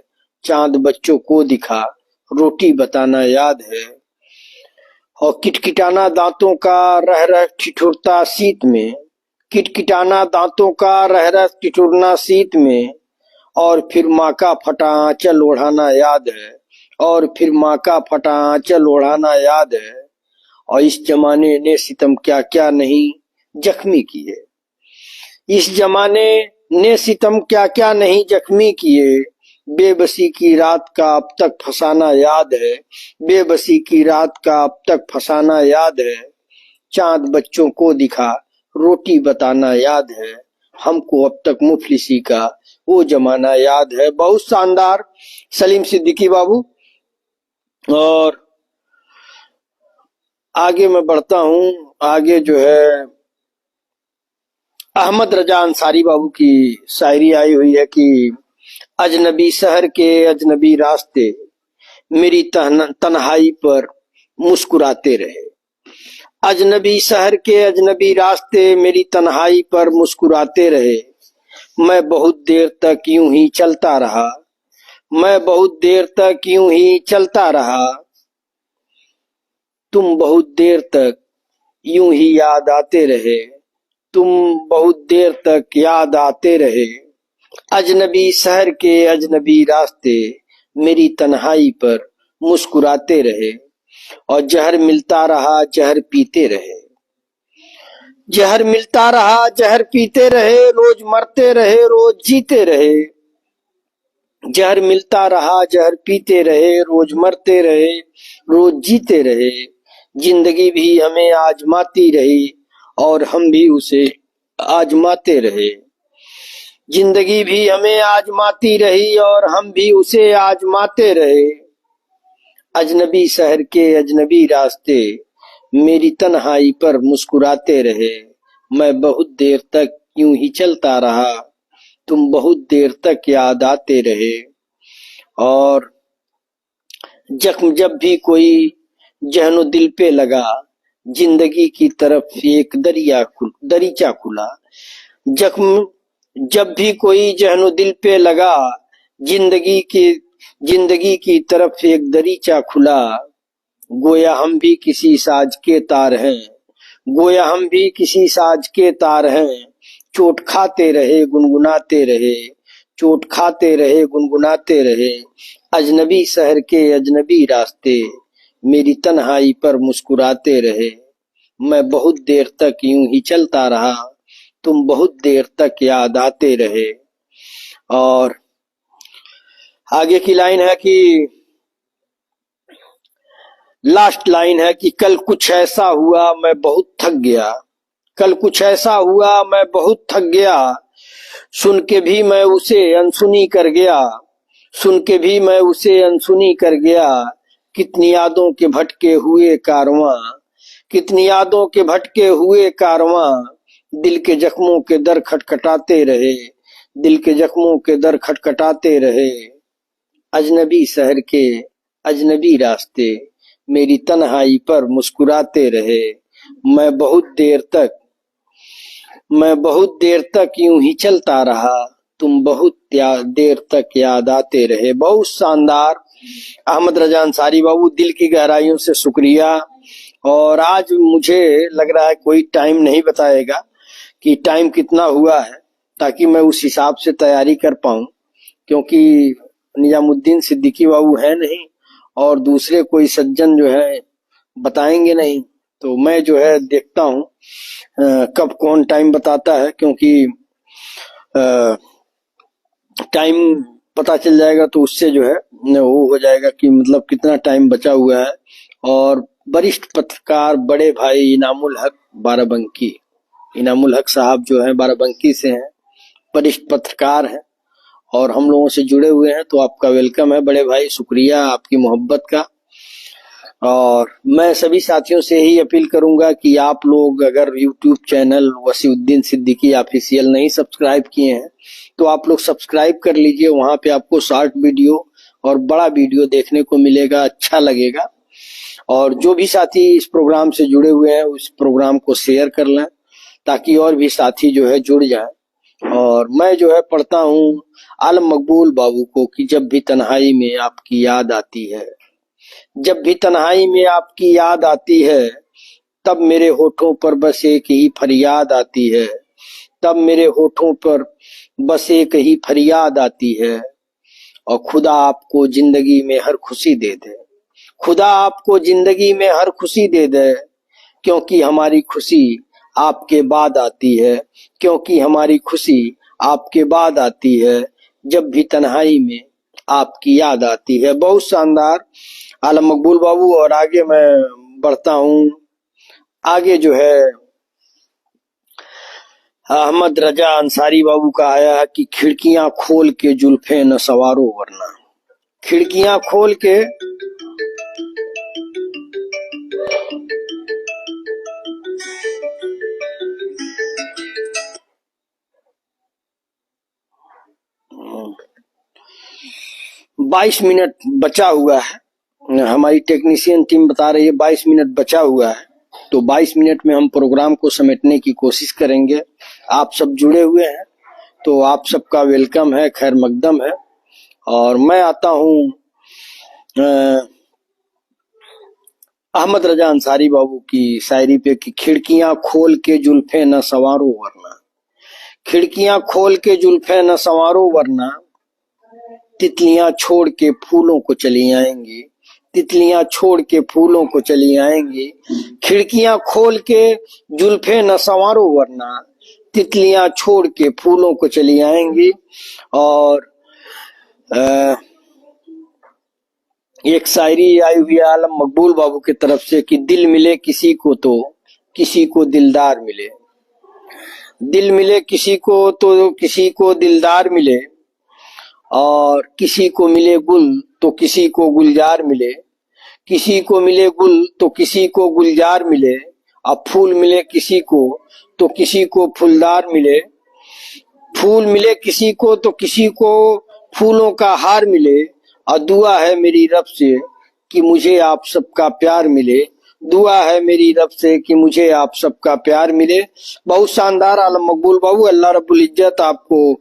चांद बच्चों को दिखा रोटी बताना याद है। और किटकिटाना दांतों का रह रह ठिठुरता शीत में, किटकिटाना दांतों का रह रह ठिठुरना शीत में। और फिर माँ का फटा आंचल ओढ़ाना याद है, और फिर माँ का फटा आंचल ओढ़ाना याद है। और इस जमाने ने सितम क्या क्या नहीं जख्मी किए, इस जमाने ने सितम क्या क्या नहीं जख्मी किए। बेबसी की रात का अब तक फसाना याद है, बेबसी की रात का अब तक फसाना याद है। चांद बच्चों को दिखा रोटी बताना याद है, हमको अब तक मुफलिसी का वो जमाना याद है। बहुत शानदार सलीम सिद्दीकी बाबू। और आगे मैं बढ़ता हूं, आगे जो है अहमद रजा अंसारी बाबू की शायरी आई हुई है कि अजनबी शहर के अजनबी रास्ते, मेरी तन्हाई पर मुस्कुराते रहे। अजनबी शहर के अजनबी रास्ते मेरी तन्हाई पर मुस्कुराते रहे। मैं बहुत देर तक यूं ही चलता रहा। मैं बहुत देर तक यूं ही चलता रहा। तुम बहुत देर तक यूं ही याद आते रहे। तुम बहुत देर तक याद आते रहे। अजनबी शहर के अजनबी रास्ते मेरी तन्हाई पर मुस्कुराते रहे। और जहर मिलता रहा जहर पीते रहे। जहर मिलता रहा जहर पीते रहे। रोज मरते रहे रोज जीते रहे। जहर मिलता रहा जहर पीते रहे। रोज मरते रहे रोज जीते रहे। जिंदगी भी हमें आजमाती रही और हम भी उसे आजमाते रहे। जिंदगी भी हमें आजमाती रही और हम भी उसे आजमाते रहे। अजनबी शहर के अजनबी रास्ते मेरी तन्हाई पर मुस्कुराते रहे। मैं बहुत देर तक यूं ही चलता रहा। तुम बहुत देर तक याद आते रहे। और जख्म जब भी कोई जहनो दिल पे लगा, जिंदगी की तरफ एक दरीचा खुला। जख्म जब भी कोई जहनो दिल पे लगा, जिंदगी की तरफ एक दरीचा खुला। गोया हम भी किसी साज के तार हैं। गोया हम भी किसी साज के तार हैं। चोट खाते रहे गुनगुनाते रहे। चोट खाते रहे गुनगुनाते रहे। अजनबी शहर के अजनबी रास्ते मेरी तन्हाई पर मुस्कुराते रहे। मैं बहुत देर तक यूं ही चलता रहा। तुम बहुत देर तक याद आते रहे। और आगे की लाइन है कि लास्ट लाइन है कि कल कुछ ऐसा हुआ मैं बहुत थक गया। कल कुछ ऐसा हुआ मैं बहुत थक गया। सुन के भी मैं उसे अनसुनी कर गया। सुन के भी मैं उसे अनसुनी कर गया। कितनी यादों के भटके हुए कारवां। कितनी यादों के भटके हुए कारवां। दिल के जख्मों के दर खटखटाते रहे। दिल के जख्मों के दर खटखटाते रहे। अजनबी शहर के अजनबी रास्ते मेरी तन्हाई पर मुस्कुराते रहे। मैं बहुत देर तक यूं ही चलता रहा। तुम बहुत देर तक याद आते रहे। बहुत शानदार अहमद रजा अंसारी बाबू, दिल की गहराइयों से शुक्रिया। और आज मुझे लग रहा है कोई टाइम नहीं बताएगा कि टाइम कितना हुआ है, ताकि मैं उस हिसाब से तैयारी कर पाऊं, क्योंकि निजामुद्दीन सिद्दीकी बाबू है नहीं और दूसरे कोई सज्जन जो है बताएंगे नहीं। तो मैं जो है देखता हूँ कब कौन टाइम बताता है, क्योंकि टाइम पता चल जाएगा तो उससे जो है वो हो जाएगा कि मतलब कितना टाइम बचा हुआ है। और वरिष्ठ पत्रकार बड़े भाई इनामुल हक बाराबंकी, इनामुल हक साहब जो है बाराबंकी से हैं, वरिष्ठ पत्रकार हैं और हम लोगों से जुड़े हुए हैं। तो आपका वेलकम है बड़े भाई, शुक्रिया आपकी मोहब्बत का। और मैं सभी साथियों से ही अपील करूंगा कि आप लोग अगर YouTube channel Wasiuddin Siddiqui official नहीं सब्सक्राइब किए हैं तो आप लोग सब्सक्राइब कर लीजिए। वहां पे आपको शॉर्ट वीडियो और बड़ा वीडियो देखने को मिलेगा, अच्छा लगेगा। और जो भी साथी इस प्रोग्राम से जुड़े हुए हैं उस प्रोग्राम को शेयर कर लें, ताकि और भी साथी जो है जुड़ जाए। और मैं जो है पढ़ता हूँ आलम मकबूल बाबू को कि जब भी तन्हाई में आपकी याद आती है। जब भी तन्हाई में आपकी याद आती है, तब मेरे होठों पर बस एक ही फरियाद आती है। तब मेरे होठों पर बस एक ही फरियाद आती है। और खुदा आपको जिंदगी में हर खुशी दे दे। खुदा आपको जिंदगी में हर खुशी दे दे, क्योंकि हमारी खुशी आपके बाद आती है। क्योंकि हमारी खुशी आपके बाद आती है। जब भी तन्हाई में आपकी याद आती है। बहुत शानदार आलम मकबूल बाबू। और आगे मैं बढ़ता हूँ। आगे जो है अहमद रजा अंसारी बाबू का आया है कि खिड़कियां खोल के जुल्फे न सवारो वरना। खिड़कियां खोल के बाईस मिनट बचा हुआ है। हमारी टेक्नीशियन टीम बता रही है 22 मिनट बचा हुआ है, तो 22 मिनट में हम प्रोग्राम को समेटने की कोशिश करेंगे। आप सब जुड़े हुए हैं तो आप सबका वेलकम है, खैर मकदम है। और मैं आता हूँ अहमद रजा अंसारी बाबू की शायरी पे कि खिड़कियां खोल के जुल्फे न संवारो वरना, खिड़कियां खोल के जुल्फे न संवारो वरना, तितलियां छोड़ के फूलों को चली आएंगी, तितलियां छोड़ के फूलों को चली आएंगी। खिड़कियां खोल के जुल्फे न संवारो वरना, तितलियां छोड़ के फूलों को चली आएंगी। और एक शायरी आई हुई है आलम मकबूल बाबू की तरफ से कि दिल मिले किसी को तो किसी को दिलदार मिले, दिल मिले किसी को तो किसी को दिलदार मिले, और किसी को मिले गुल तो किसी को गुलजार मिले, किसी को मिले गुल तो किसी को गुलजार मिले, अब फूल मिले किसी को तो किसी को फूलदार मिले, फूल मिले किसी को तो किसी को फूलों का हार मिले। और दुआ है मेरी रब से कि मुझे आप सबका प्यार मिले, दुआ है मेरी रब से कि मुझे आप सबका प्यार मिले। बहुत शानदार आलम मकबूल बाबू, अल्लाह रब्बुल इज्जत आपको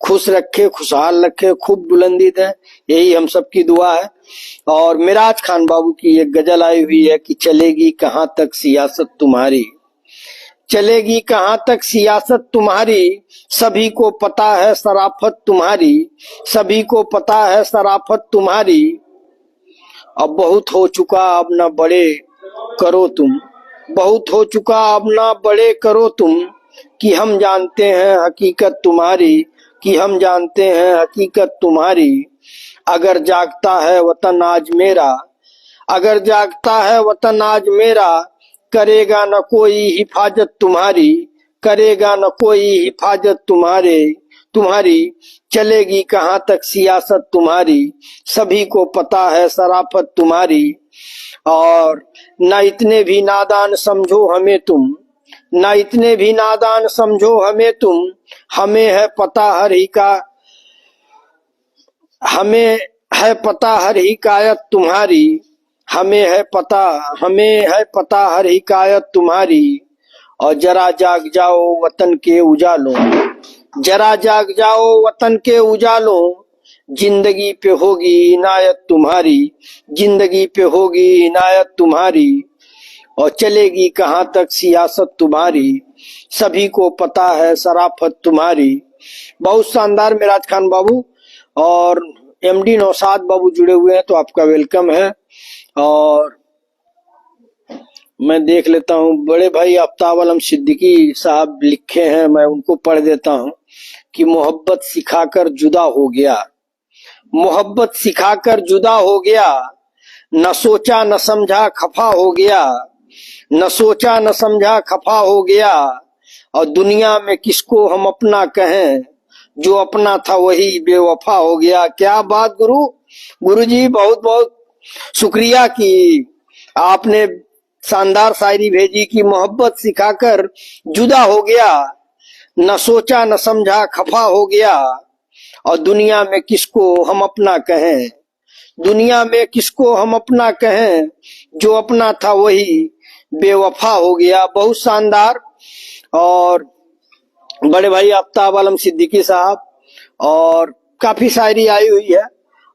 खुश रखे, खुशहाल रखे, खूब बुलंदी दे, यही हम सबकी दुआ है। और मिराज खान बाबू की एक गजल आई हुई है कि चलेगी कहाँ तक सियासत तुम्हारी, चलेगी कहाँ तक सियासत तुम्हारी, सभी को पता है शराफत तुम्हारी, सभी को पता है शराफत तुम्हारी। अब बहुत हो चुका अब ना बड़े करो तुम, बहुत हो चुका अब ना बड़े करो तुम, कि हम जानते हैं हकीकत तुम्हारी, कि हम जानते हैं हकीकत तुम्हारी। अगर जागता है वतन आज मेरा, अगर जागता है वतन आज मेरा, करेगा न कोई हिफाजत तुम्हारी, करेगा न कोई हिफाजत तुम्हारी। चलेगी कहाँ तक सियासत तुम्हारी, सभी को पता है शराफत तुम्हारी। और न इतने भी नादान समझो हमें तुम, न इतने भी नादान समझो हमें तुम, हमें है पता हर हमें है पता हर हिकायत तुम्हारी, हमें है पता हर हिकायत तुम्हारी। और जरा जाग जाओ वतन के उजालों, जरा जाग जाओ वतन के उजालों, जिंदगी पे होगी इनायत तुम्हारी, जिंदगी पे होगी इनायत तुम्हारी। और चलेगी कहाँ तक सियासत तुम्हारी, सभी को पता है शराफत तुम्हारी। बहुत शानदार मिराज खान बाबू। और एमडी नौशाद बाबू जुड़े हुए हैं तो आपका वेलकम है। और मैं देख लेता हूँ, बड़े भाई आफ्ताब आलम सिद्दीकी साहब लिखे हैं, मैं उनको पढ़ देता हूँ कि मोहब्बत सिखाकर जुदा हो गया, मोहब्बत सिखाकर जुदा हो गया, न सोचा न समझा खफा हो गया, न सोचा न समझा खफा हो गया। और दुनिया में किसको हम अपना कहें, जो अपना था वही बेवफा हो गया। क्या बात गुरु जी, बहुत बहुत शुक्रिया कि आपने शानदार शायरी भेजी कि मोहब्बत सिखाकर जुदा हो गया, न सोचा न समझा खफा हो गया। और दुनिया में किसको हम अपना कहें, दुनिया में किसको हम अपना कहें, जो अपना था वही बेवफा हो गया। बहुत शानदार। और बड़े भाई आफ्ताब आलम सिद्दीकी साहब, और काफी शायरी आई हुई है।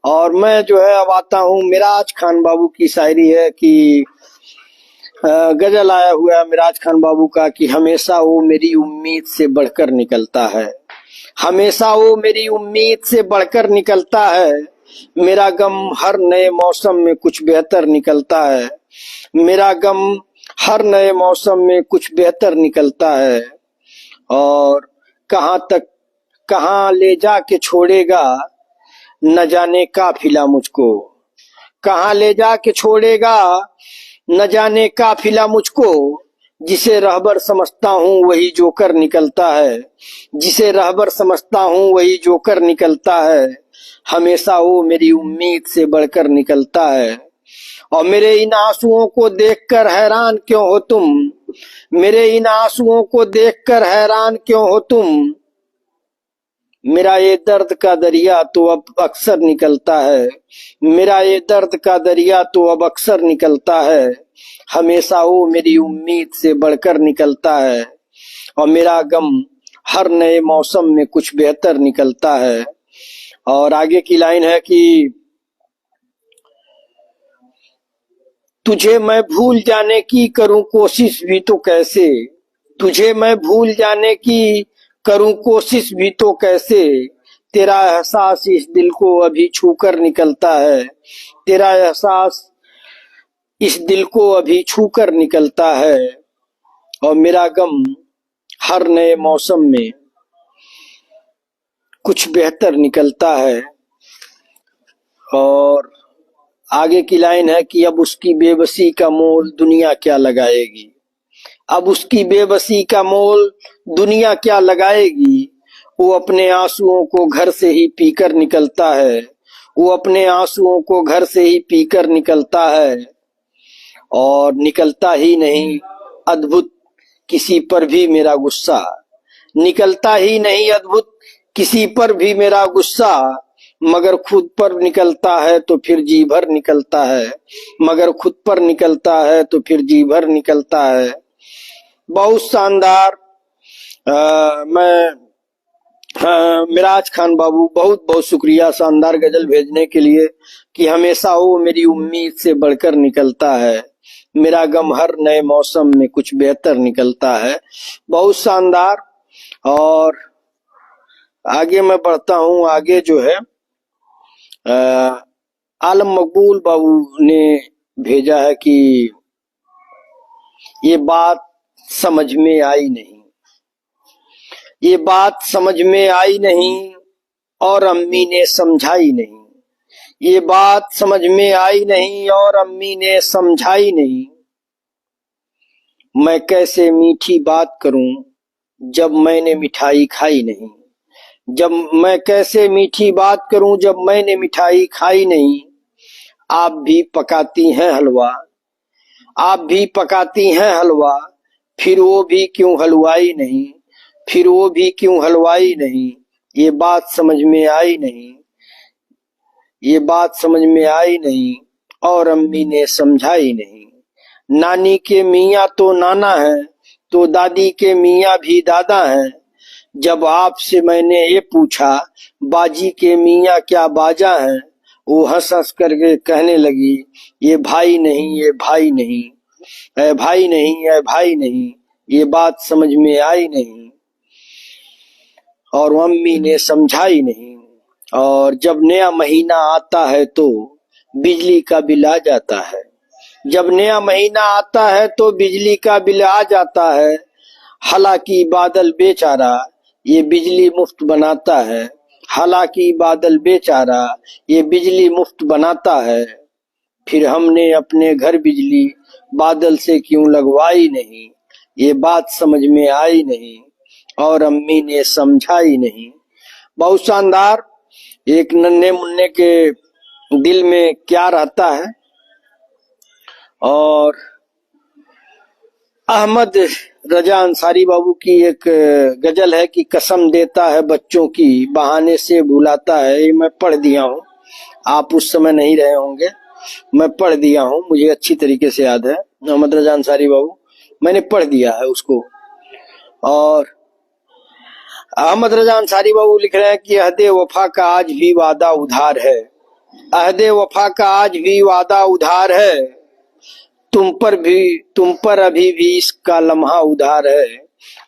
और मैं जो है अब आता हूँ, मिराज खान बाबू की शायरी है कि गजल आया हुआ है मिराज खान बाबू का कि हमेशा वो मेरी उम्मीद से बढ़कर निकलता है, हमेशा वो मेरी उम्मीद से बढ़कर निकलता है। मेरा गम हर नए मौसम में कुछ बेहतर निकलता है, मेरा गम हर नए मौसम में कुछ बेहतर निकलता है। और कहाँ ले जाके छोड़ेगा न जाने काफिला मुझको, कहाँ ले जाके छोड़ेगा न जाने काफिला मुझको। जिसे रहबर समझता हूँ वही जोकर निकलता है, जिसे रहबर समझता हूँ वही जोकर निकलता है। हमेशा वो मेरी उम्मीद से बढ़कर निकलता है। और मेरे इन आंसुओं को देखकर हैरान क्यों हो तुम, मेरे इन आंसुओं को देखकर हैरान क्यों हो तुम। मेरा ये दर्द का दरिया तो अब अक्सर निकलता है, मेरा ये दर्द का दरिया तो अब अक्सर निकलता है, हमेशा वो मेरी उम्मीद से बढ़कर निकलता है, और मेरा गम हर नए मौसम में कुछ बेहतर निकलता है। और आगे की लाइन है कि तुझे मैं भूल जाने की करूं कोशिश भी तो कैसे, तुझे मैं भूल जाने की करूं कोशिश भी तो कैसे, तेरा एहसास इस दिल को अभी छू कर निकलता है, तेरा एहसास इस दिल को अभी छू कर निकलता है, और मेरा गम हर नए मौसम में कुछ बेहतर निकलता है। और आगे की लाइन है कि अब उसकी बेबसी का मोल दुनिया क्या लगाएगी, अब उसकी बेबसी का मोल दुनिया क्या लगाएगी, वो अपने आंसुओं को घर से ही पीकर निकलता है, वो अपने आंसुओं को घर से ही पीकर निकलता है, और निकलता ही नहीं अद्भुत किसी पर भी मेरा गुस्सा, निकलता ही नहीं अद्भुत किसी पर भी मेरा गुस्सा, मगर खुद पर निकलता है तो फिर जी भर निकलता है, मगर खुद पर निकलता है तो फिर जी भर निकलता है। बहुत शानदार। मैं मिराज खान बाबू बहुत बहुत शुक्रिया शानदार गजल भेजने के लिए, कि हमेशा वो मेरी उम्मीद से बढ़कर निकलता है, मेरा गम हर नए मौसम में कुछ बेहतर निकलता है। बहुत शानदार। और आगे मैं बढ़ता हूँ। आगे जो है आलम मकबूल बाबू ने भेजा है कि ये बात समझ में आई नहीं, ये बात समझ में आई नहीं और अम्मी ने समझाई नहीं, ये बात समझ में आई नहीं और अम्मी ने समझाई नहीं, मैं कैसे मीठी बात करूं जब मैंने मिठाई खाई नहीं, जब मैं कैसे मीठी बात करूं जब मैंने मिठाई खाई नहीं, आप भी पकाती हैं हलवा, आप भी पकाती हैं हलवा, फिर वो भी क्यों हलवाई नहीं, फिर वो भी क्यों हलवाई नहीं, ये बात समझ में आई नहीं, ये बात समझ में आई नहीं और अम्मी ने समझाई नहीं। नानी के मियाँ तो नाना है तो दादी के मियाँ भी दादा हैं, जब आपसे मैंने ये पूछा बाजी के मियाँ क्या बाजा हैं, वो हंस हंस करके कहने लगी ये भाई नहीं, ये भाई नहीं, ऐ भाई नहीं, ऐ भाई नहीं, ये बात समझ में आई नहीं और अम्मी ने समझाई नहीं। और जब नया महीना आता है तो बिजली का बिल आ जाता है, जब नया महीना आता है तो बिजली का बिल आ जाता है, हालांकि बादल बेचारा ये बिजली मुफ्त बनाता है, हालांकि बादल बेचारा ये बिजली मुफ्त बनाता है, फिर हमने अपने घर बिजली बादल से क्यों लगवाई नहीं, ये बात समझ में आई नहीं और अम्मी ने समझाई नहीं। बहुत शानदार। एक नन्हे मुन्ने के दिल में क्या रहता है। और अहमद रजा अंसारी बाबू की एक गजल है कि कसम देता है बच्चों की बहाने से भुलाता है, ये मैं पढ़ दिया हूँ, आप उस समय नहीं रहे होंगे, मैं पढ़ दिया हूँ, मुझे अच्छी तरीके से याद है। अहमद रजा अंसारी बाबू मैंने पढ़ दिया है उसको। और अहमद रजा अंसारी बाबू लिख रहे हैं कि अहदे वफा का आज भी वादा उधार है, अहदे वफा का आज भी वादा उधार है, तुम पर अभी भी इसका लम्हा उधार है,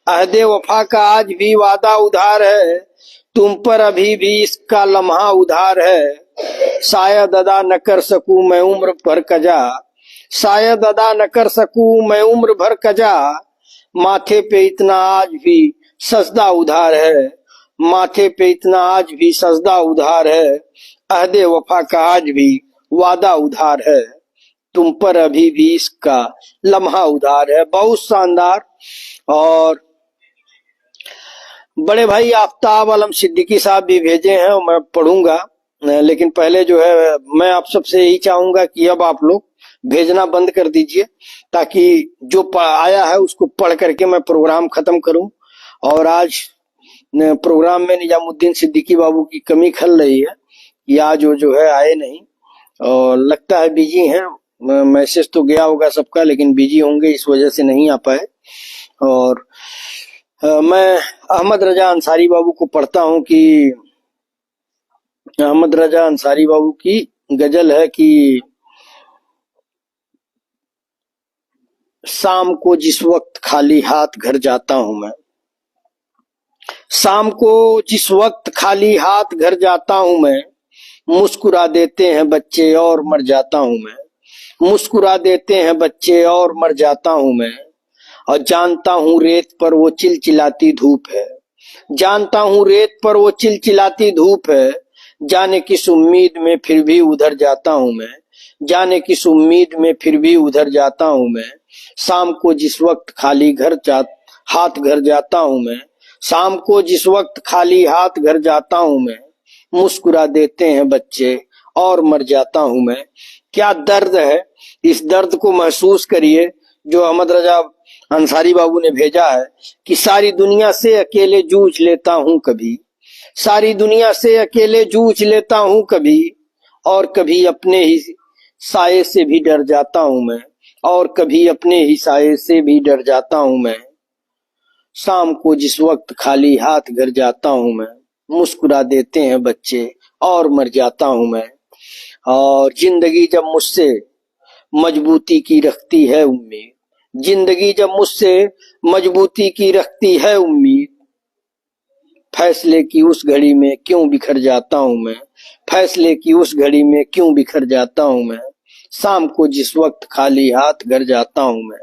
अहदे वफा का आज भी वादा उधार है, तुम पर अभी भी इसका लम्हा उधार है, शायद अदा न कर सकूं मैं उम्र भर कजा, शायद अदा न कर सकूं मैं उम्र भर कजा, माथे पे इतना आज भी सजदा उधार है, माथे पे इतना आज भी सजदा उधार है, अहदे वफा का आज भी वादा उधार है, तुम पर अभी भी इसका लम्हा उधार है। बहुत शानदार। और बड़े भाई आफ्ताब आलम सिद्दीकी साहब भी भेजे हैं और मैं पढ़ूंगा, लेकिन पहले जो है मैं आप सबसे यही चाहूंगा कि अब आप लोग भेजना बंद कर दीजिए, ताकि जो आया है उसको पढ़ करके मैं प्रोग्राम खत्म करूं। और आज प्रोग्राम में निजामुद्दीन सिद्दीकी बाबू की कमी खल रही है कि आज वो जो है आए नहीं और लगता है बिजी हैं। मैसेज तो गया होगा सबका, लेकिन बिजी होंगे इस वजह से नहीं आ पाए। और मैं अहमद रजा अंसारी बाबू को पढ़ता हूं कि अहमद रजा अंसारी बाबू की गजल है कि शाम को जिस वक्त खाली हाथ घर जाता हूं मैं, शाम को जिस वक्त खाली हाथ घर जाता हूं मैं, मुस्कुरा देते हैं बच्चे और मर जाता हूं मैं, मुस्कुरा देते हैं बच्चे और मर जाता हूं मैं। और जानता हूं रेत पर वो चिलचिलाती धूप है, जानता हूं रेत पर वो चिलचिलाती धूप है, जाने किस उम्मीद में फिर भी उधर जाता हूं मैं, जाने किस उम्मीद में फिर भी उधर जाता हूं मैं। शाम को जिस वक्त खाली हाथ घर जाता हूं मैं, शाम को जिस वक्त खाली हाथ घर जाता हूं मैं, मुस्कुरा देते हैं बच्चे और मर जाता हूं मैं। क्या दर्द है, इस दर्द को महसूस करिए जो अहमद रजा अंसारी बाबू ने भेजा है कि सारी दुनिया से अकेले जूझ लेता हूं कभी, सारी दुनिया से अकेले जूझ लेता हूं कभी, और कभी अपने ही साये से भी डर जाता हूं मैं, और कभी अपने ही साये से भी डर जाता हूं मैं। शाम को जिस वक्त खाली हाथ घर जाता हूं मैं, मुस्कुरा देते हैं बच्चे और मर जाता हूं मैं। और जिंदगी जब मुझसे मजबूती की रखती है उम्मीद, जिंदगी जब मुझसे मजबूती की रखती है उम्मीद, फैसले की उस घड़ी में क्यों बिखर जाता हूं मैं, फैसले की उस घड़ी में क्यों बिखर जाता हूं मैं। शाम को जिस वक्त खाली हाथ घर जाता हूं मैं,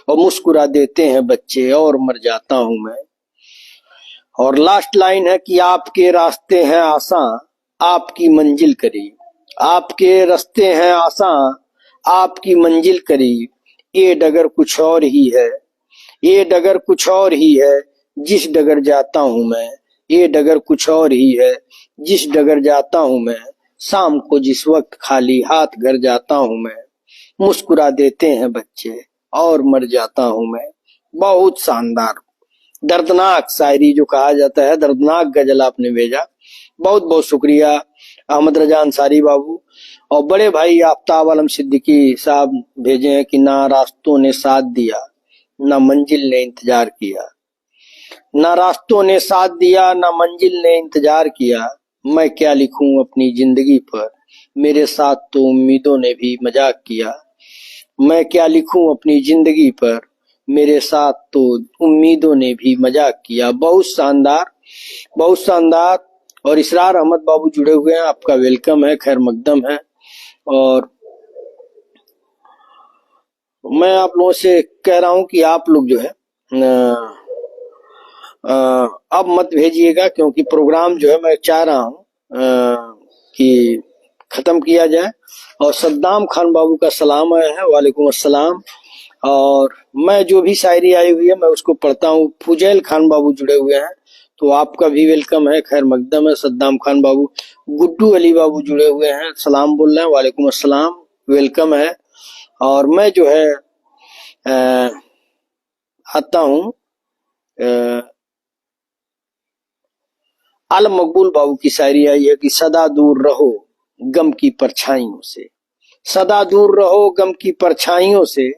और मुस्कुरा देते हैं बच्चे और मर जाता हूं मैं। और लास्ट लाइन है कि आपके रास्ते हैं आसान, आपकी मंजिल करीब, आपके रास्ते हैं आसान, आपकी मंजिल करीब, ये डगर कुछ और ही है, ये डगर कुछ और ही है, जिस डगर जाता हूं मैं, ये डगर कुछ और ही है, जिस डगर जाता हूं मैं। शाम को जिस वक्त खाली हाथ घर जाता हूं मैं, मुस्कुरा देते हैं बच्चे और मर जाता हूं मैं। बहुत शानदार दर्दनाक शायरी जो कहा जाता है, दर्दनाक गजल आपने भेजा, बहुत बहुत शुक्रिया अहमद रजा अंसारी बाबू। और बड़े भाई आफ्ताब आलम सिद्दीकी साहब भेजे हैं कि ना रास्तों ने साथ दिया, ना मंजिल ने इंतजार किया, ना रास्तों ने साथ दिया, ना मंजिल ने इंतजार किया, मैं क्या लिखूं अपनी जिंदगी पर, मेरे साथ तो उम्मीदों ने भी मजाक किया, मैं क्या लिखूं अपनी जिंदगी पर, मेरे साथ तो उम्मीदों ने भी मजाक किया। बहुत शानदार, बहुत शानदार। और इसरार अहमद बाबू जुड़े हुए हैं, आपका वेलकम है, खैर मकदम है। और मैं आप लोगों से कह रहा हूं कि आप लोग जो है अब मत भेजिएगा, क्योंकि प्रोग्राम जो है मैं चाह रहा हूं कि खत्म किया जाए। और सद्दाम खान बाबू का सलाम आया है, वालेकुम अस्सलाम। और मैं जो भी शायरी आई हुई है मैं उसको पढ़ता हूँ। फुजैल खान बाबू जुड़े हुए हैं, तो आपका भी वेलकम है, खैर मकदम है। सद्दाम खान बाबू, गुड्डू अली बाबू जुड़े हुए हैं, सलाम बोल रहे हैं, वालेकुम अस्सलाम, वेलकम है। और मैं जो है आता हूँ आलम मकबूल बाबू की शायरी आई है कि सदा दूर रहो गम की परछाइयों से, सदा दूर रहो गम की परछाइयों से,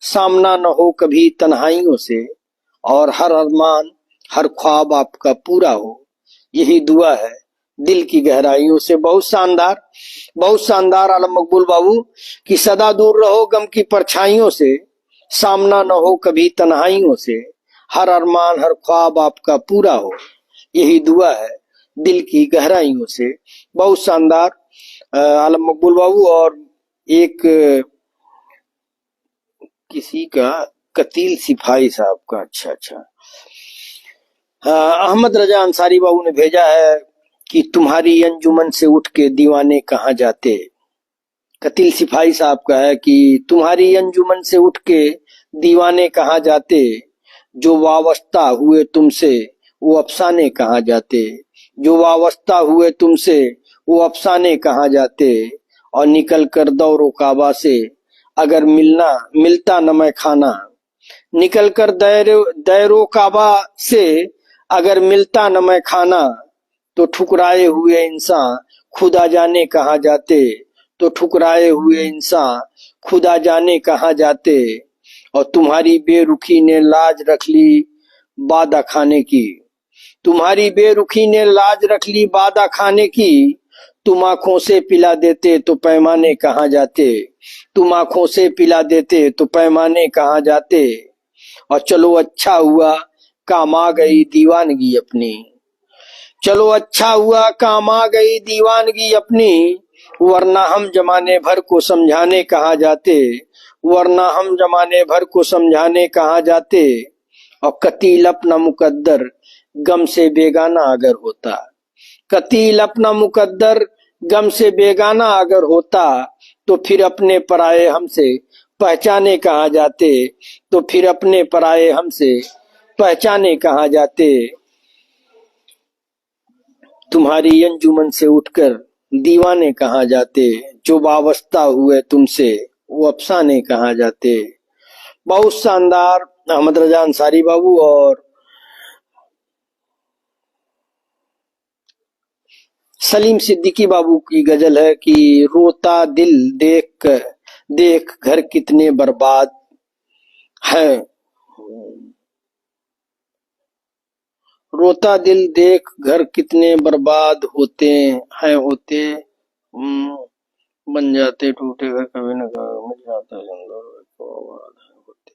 सामना न हो कभी तन्हाइयों से, और हर अरमान हर ख्वाब आपका पूरा हो, यही दुआ है दिल की गहराइयों से। बहुत शानदार, बहुत शानदार आलम मकबूल बाबू कि सदा दूर रहो गम की परछाइयों से, सामना न हो कभी तन्हाइयों से, हर अरमान हर ख्वाब आपका पूरा हो, यही दुआ है दिल की गहराइयों से। बहुत शानदार आलम मकबूल बाबू। और एक किसी का कतील सिपाही साहब का, अच्छा अच्छा, अहमद रजा अंसारी बाबू ने भेजा है कि तुम्हारी अंजुमन से उठ के दीवाने कहाँ जाते। कतील सिपाही साहब का है कि तुम्हारी अंजुमन से उठ के दीवाने कहाँ जाते, जो वाबस्ता हुए तुमसे वो अफसाने कहाँ जाते, जो वाबस्ता हुए तुमसे वो अफसाने कहाँ जाते, और निकल कर दौरो काबा से अगर मिलता न मैं खाना, निकल कर दैरो काबा से अगर मिलता न मैं खाना तो ठुकराए हुए इंसान खुदा जाने कहाँ जाते, तो ठुकराए हुए इंसान खुदा जाने कहाँ जाते। और तुम्हारी बेरुखी ने लाज रख ली बादा खाने की, तुम्हारी बेरुखी ने लाज रख ली बादा खाने की। तुम आंखों से पिला देते तो पैमाने कहाँ जाते, तुम आंखों से पिला देते तो पैमाने कहाँ जाते। और चलो अच्छा हुआ काम आ गई दीवानगी अपनी, चलो अच्छा हुआ काम आ गई दीवानगी अपनी। वरना हम जमाने भर को समझाने कहाँ जाते, वरना हम जमाने भर को समझाने कहाँ जाते। और कतील अपना मुकद्दर गम से बेगाना अगर होता, कतील अपना मुकद्दर गम से बेगाना अगर होता, तो फिर अपने पराये हमसे पहचाने कहाँ जाते, तो फिर अपने पराये हमसे पहचाने कहाँ जाते। तुम्हारी अंजुमन से उठकर दीवाने कहाँ जाते, जो वाबस्ता हुए तुमसे वो अफसाने कहाँ जाते। बहुत शानदार अहमद रजा अंसारी बाबू और सलीम सिद्दीकी बाबू की गजल है कि रोता दिल देख देख घर कितने बर्बाद है, रोता दिल देख घर कितने बर्बाद होते हैं होते। बन जाते टूटे घर कभी न कभी मिल जाता है होते।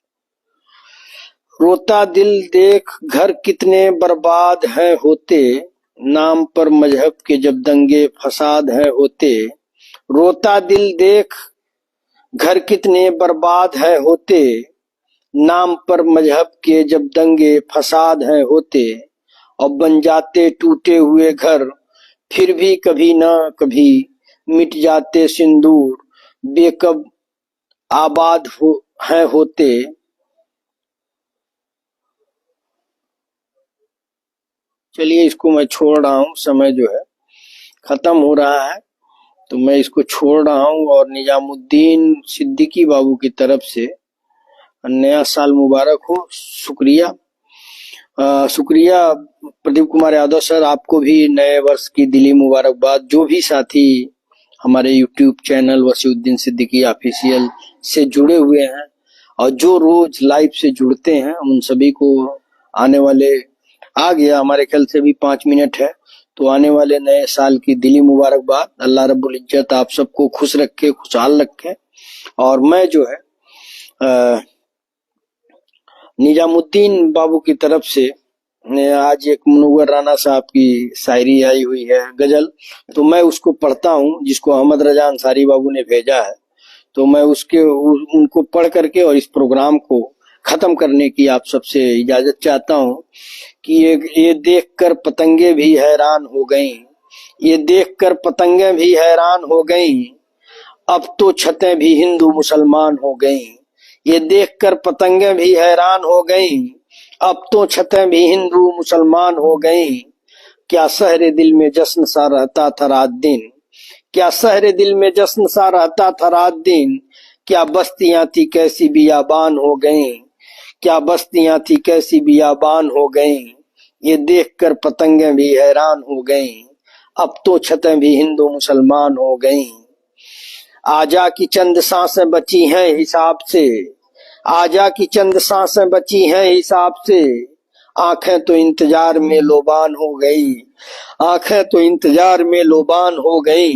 रोता दिल देख घर कितने बर्बाद हैं होते, नाम पर मजहब के जब दंगे फसाद है होते। रोता दिल देख घर कितने बर्बाद है होते, नाम पर मजहब के जब दंगे फसाद है होते। और बन जाते टूटे हुए घर फिर भी कभी ना कभी मिट जाते सिंदूर बेकब आबाद है होते। चलिए इसको मैं छोड़ रहा हूँ, समय जो है खत्म हो रहा है तो मैं इसको छोड़ रहा हूँ। और निजामुद्दीन सिद्दीकी बाबू की तरफ से नया साल मुबारक हो। शुक्रिया शुक्रिया प्रदीप कुमार यादव सर, आपको भी नए वर्ष की दिली मुबारकबाद। जो भी साथी हमारे YouTube channel Wasiuddin Siddiqui official से जुड़े हुए हैं और जो रोज लाइव से जुड़ते हैं, उन सभी को आने वाले आ गया हमारे ख्याल से भी 5 मिनट है तो आने वाले नए साल की दिली मुबारकबाद। अल्लाह रब्बुल इज्जत आप सबको खुश रखे, खुशहाल रखे। और मैं जो है निजामुद्दीन बाबू की तरफ से आज एक मुनव्वर राना साहब की शायरी आई हुई है गजल, तो मैं उसको पढ़ता हूँ जिसको अहमद रजा अंसारी बाबू ने भेजा है। तो मैं उनको पढ़ करके और इस प्रोग्राम को खत्म करने की आप सबसे इजाजत चाहता हूँ कि ये देखकर पतंगे भी हैरान हो गईं, ये देखकर पतंगे भी हैरान हो गईं, अब तो छतें भी हिंदू मुसलमान हो गईं। ये देखकर पतंगे भी हैरान हो गईं, अब तो छतें भी हिंदू मुसलमान हो गईं। क्या शहर दिल में जश्न सा रहता था रात दिन, क्या शहर दिल में जश्न सा रहता था रात दिन। क्या बस्तियां थी कैसी बियाबान हो गईं, क्या बस्तियां थी कैसी बियाबान हो गईं। ये देखकर पतंगे भी हैरान हो गईं, अब तो छतें भी हिंदू मुसलमान हो गईं। आजा की चंद सांसें बची हैं हिसाब से, आजा की चंद सांसें बची हैं हिसाब से। आंखें तो इंतजार में लोबान हो गई, आंखें तो इंतजार में लोबान हो गई।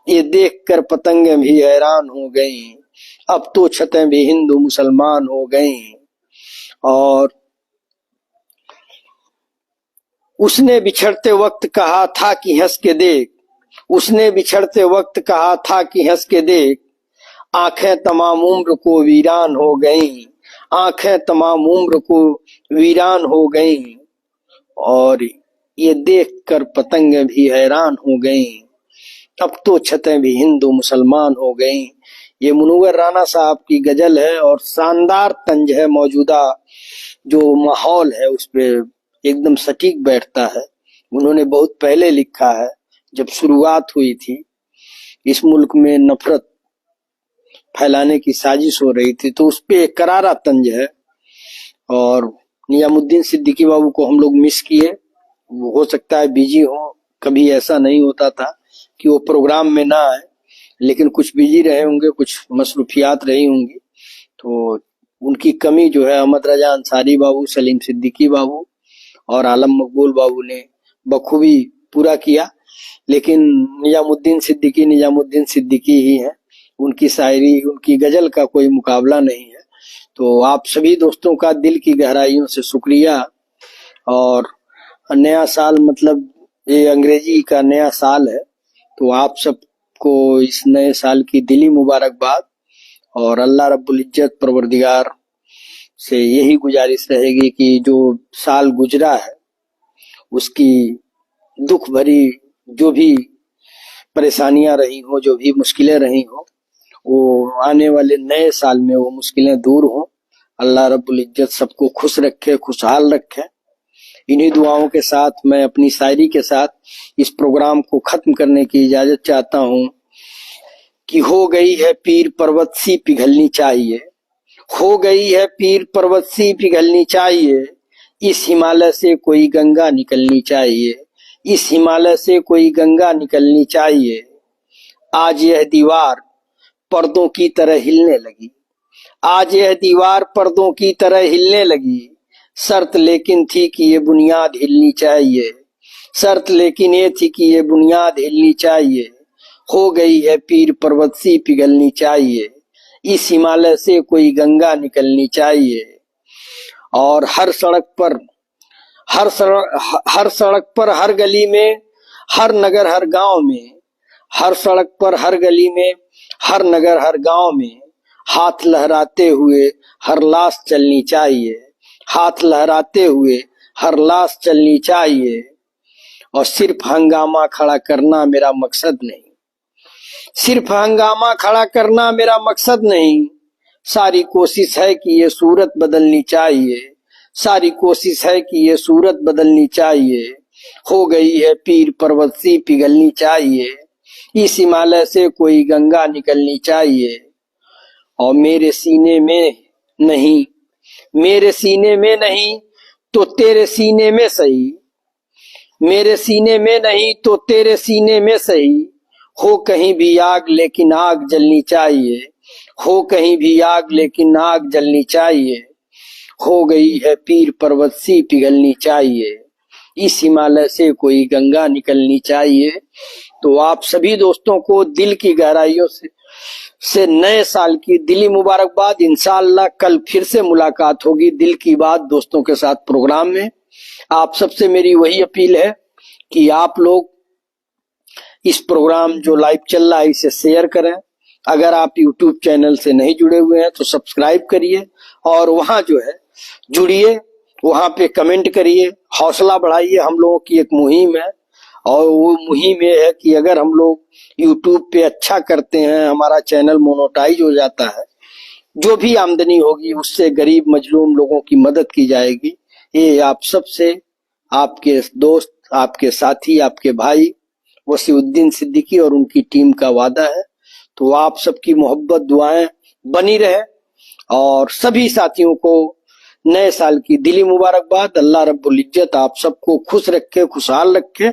ये देखकर पतंगे भी हैरान हो गई, अब तो छतें भी हिंदू मुसलमान हो गई। और उसने बिछड़ते वक्त कहा था कि हंस के देख, उसने बिछड़ते वक्त कहा था कि हंस के देख। आंखें तमाम उम्र को वीरान हो गईं, आंखें तमाम उम्र को वीरान हो गईं। और ये देखकर पतंगे भी हैरान हो गईं, अब तो छतें भी हिंदू मुसलमान हो गईं। ये मुनव्वर राना साहब की गजल है और शानदार तंज है, मौजूदा जो माहौल है उस पे एकदम सटीक बैठता है। उन्होंने बहुत पहले लिखा है, जब शुरुआत हुई थी इस मुल्क में नफरत फैलाने की साजिश हो रही थी, तो उस पे एक करारा तंज है। और निजामुद्दीन सिद्दीकी बाबू को हम लोग मिस किए। वो हो सकता है बिजी हो, कभी ऐसा नहीं होता था कि वो प्रोग्राम में ना आए, लेकिन कुछ बिजी रहे होंगे, कुछ मसरूफियात रही होंगी, तो उनकी कमी जो है अहमद रजा अंसारी बाबू, सलीम सिद्दीकी बाबू और आलम मकबूल बाबू ने बखूबी पूरा किया। लेकिन निजामुद्दीन सिद्दीकी ही है, उनकी शायरी, उनकी गजल का कोई मुकाबला नहीं है। तो आप सभी दोस्तों का दिल की गहराइयों से शुक्रिया। और नया साल मतलब ये अंग्रेजी का नया साल है, तो आप सबको इस नए साल की दिली मुबारकबाद। और अल्लाह रब्बुल इज्जत परवरदिगार से यही गुजारिश रहेगी कि जो साल गुजरा है उसकी दुख भरी जो भी परेशानियां रही हो, जो भी मुश्किलें रही हो, वो आने वाले नए साल में वो मुश्किलें दूर हों। अल्लाह रब्बुल इज्जत सबको खुश रखे, खुशहाल रखे। इन्हीं दुआओं के साथ मैं अपनी शायरी के साथ इस प्रोग्राम को खत्म करने की इजाजत चाहता हूँ कि हो गई है पीर पर्वत सी पिघलनी चाहिए, हो गई है पीर पर्वत सी पिघलनी चाहिए, इस हिमालय से कोई गंगा निकलनी चाहिए, इस हिमालय से कोई गंगा निकलनी चाहिए। आज यह दीवार पर्दों की तरह हिलने लगी, आज यह दीवार पर्दों की तरह हिलने लगी, शर्त लेकिन थी कि ये बुनियाद हिलनी चाहिए, शर्त लेकिन ये थी कि ये बुनियाद हिलनी चाहिए। हो गई है पीर पर्वत सी पिघलनी चाहिए, इस हिमालय से कोई गंगा निकलनी चाहिए। और हर सड़क पर हर गली में, हर नगर हर गांव में, हर सड़क पर हर गली में, हर नगर हर गांव में, हाथ लहराते हुए हर लाश चलनी चाहिए, हाथ लहराते हुए हर लाश चलनी चाहिए। और सिर्फ हंगामा खड़ा करना मेरा मकसद नहीं, सिर्फ हंगामा खड़ा करना मेरा मकसद नहीं, सारी कोशिश है कि ये सूरत बदलनी चाहिए, सारी कोशिश है कि ये सूरत बदलनी चाहिए। हो गई है पीर पर्वत सी पिघलनी चाहिए, इस हिमालय से कोई गंगा निकलनी चाहिए। और मेरे सीने में नहीं, मेरे सीने में नहीं तो तेरे सीने में सही, मेरे सीने में नहीं तो तेरे सीने में सही। हो कहीं भी आग लेकिन आग जलनी चाहिए, हो कहीं भी आग लेकिन आग जलनी चाहिए। हो गई है पीर पर्वत सी पिघलनी चाहिए, इस हिमालय से कोई गंगा निकलनी चाहिए। तो आप सभी दोस्तों को दिल की गहराइयों से नए साल की दिली मुबारकबाद। इंशाअल्लाह कल फिर से मुलाकात होगी दिल की बात दोस्तों के साथ प्रोग्राम में। आप सबसे मेरी वही अपील है कि आप लोग इस प्रोग्राम जो लाइव चल रहा है इसे शेयर करें। अगर आप यूट्यूब चैनल से नहीं जुड़े हुए हैं तो सब्सक्राइब करिए और वहां जो है जुड़िए, वहां पे कमेंट करिए, हौसला बढ़ाइए। हम लोगों की एक मुहिम है और वो मुहिम ये है कि अगर हम लोग यूट्यूब पे अच्छा करते हैं, हमारा चैनल मोनेटाइज हो जाता है, जो भी आमदनी होगी उससे गरीब मजलूम लोगों की मदद की जाएगी। ये आप सबसे, आपके दोस्त, आपके साथी, आपके भाई वसीउद्दीन सिद्दीकी और उनकी टीम का वादा है। तो आप सबकी मोहब्बत दुआएं बनी रहे और सभी साथियों को नए साल की दिली मुबारकबाद। अल्लाह रब्बुल इज्जत आप सबको खुश रखे, खुशहाल रखे।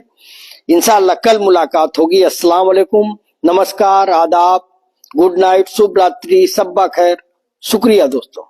इंशाअल्लाह कल मुलाकात होगी। अस्सलाम वालेकुम, नमस्कार, आदाब, गुड नाइट, शुभ रात्रि, सब्बा खैर। शुक्रिया दोस्तों।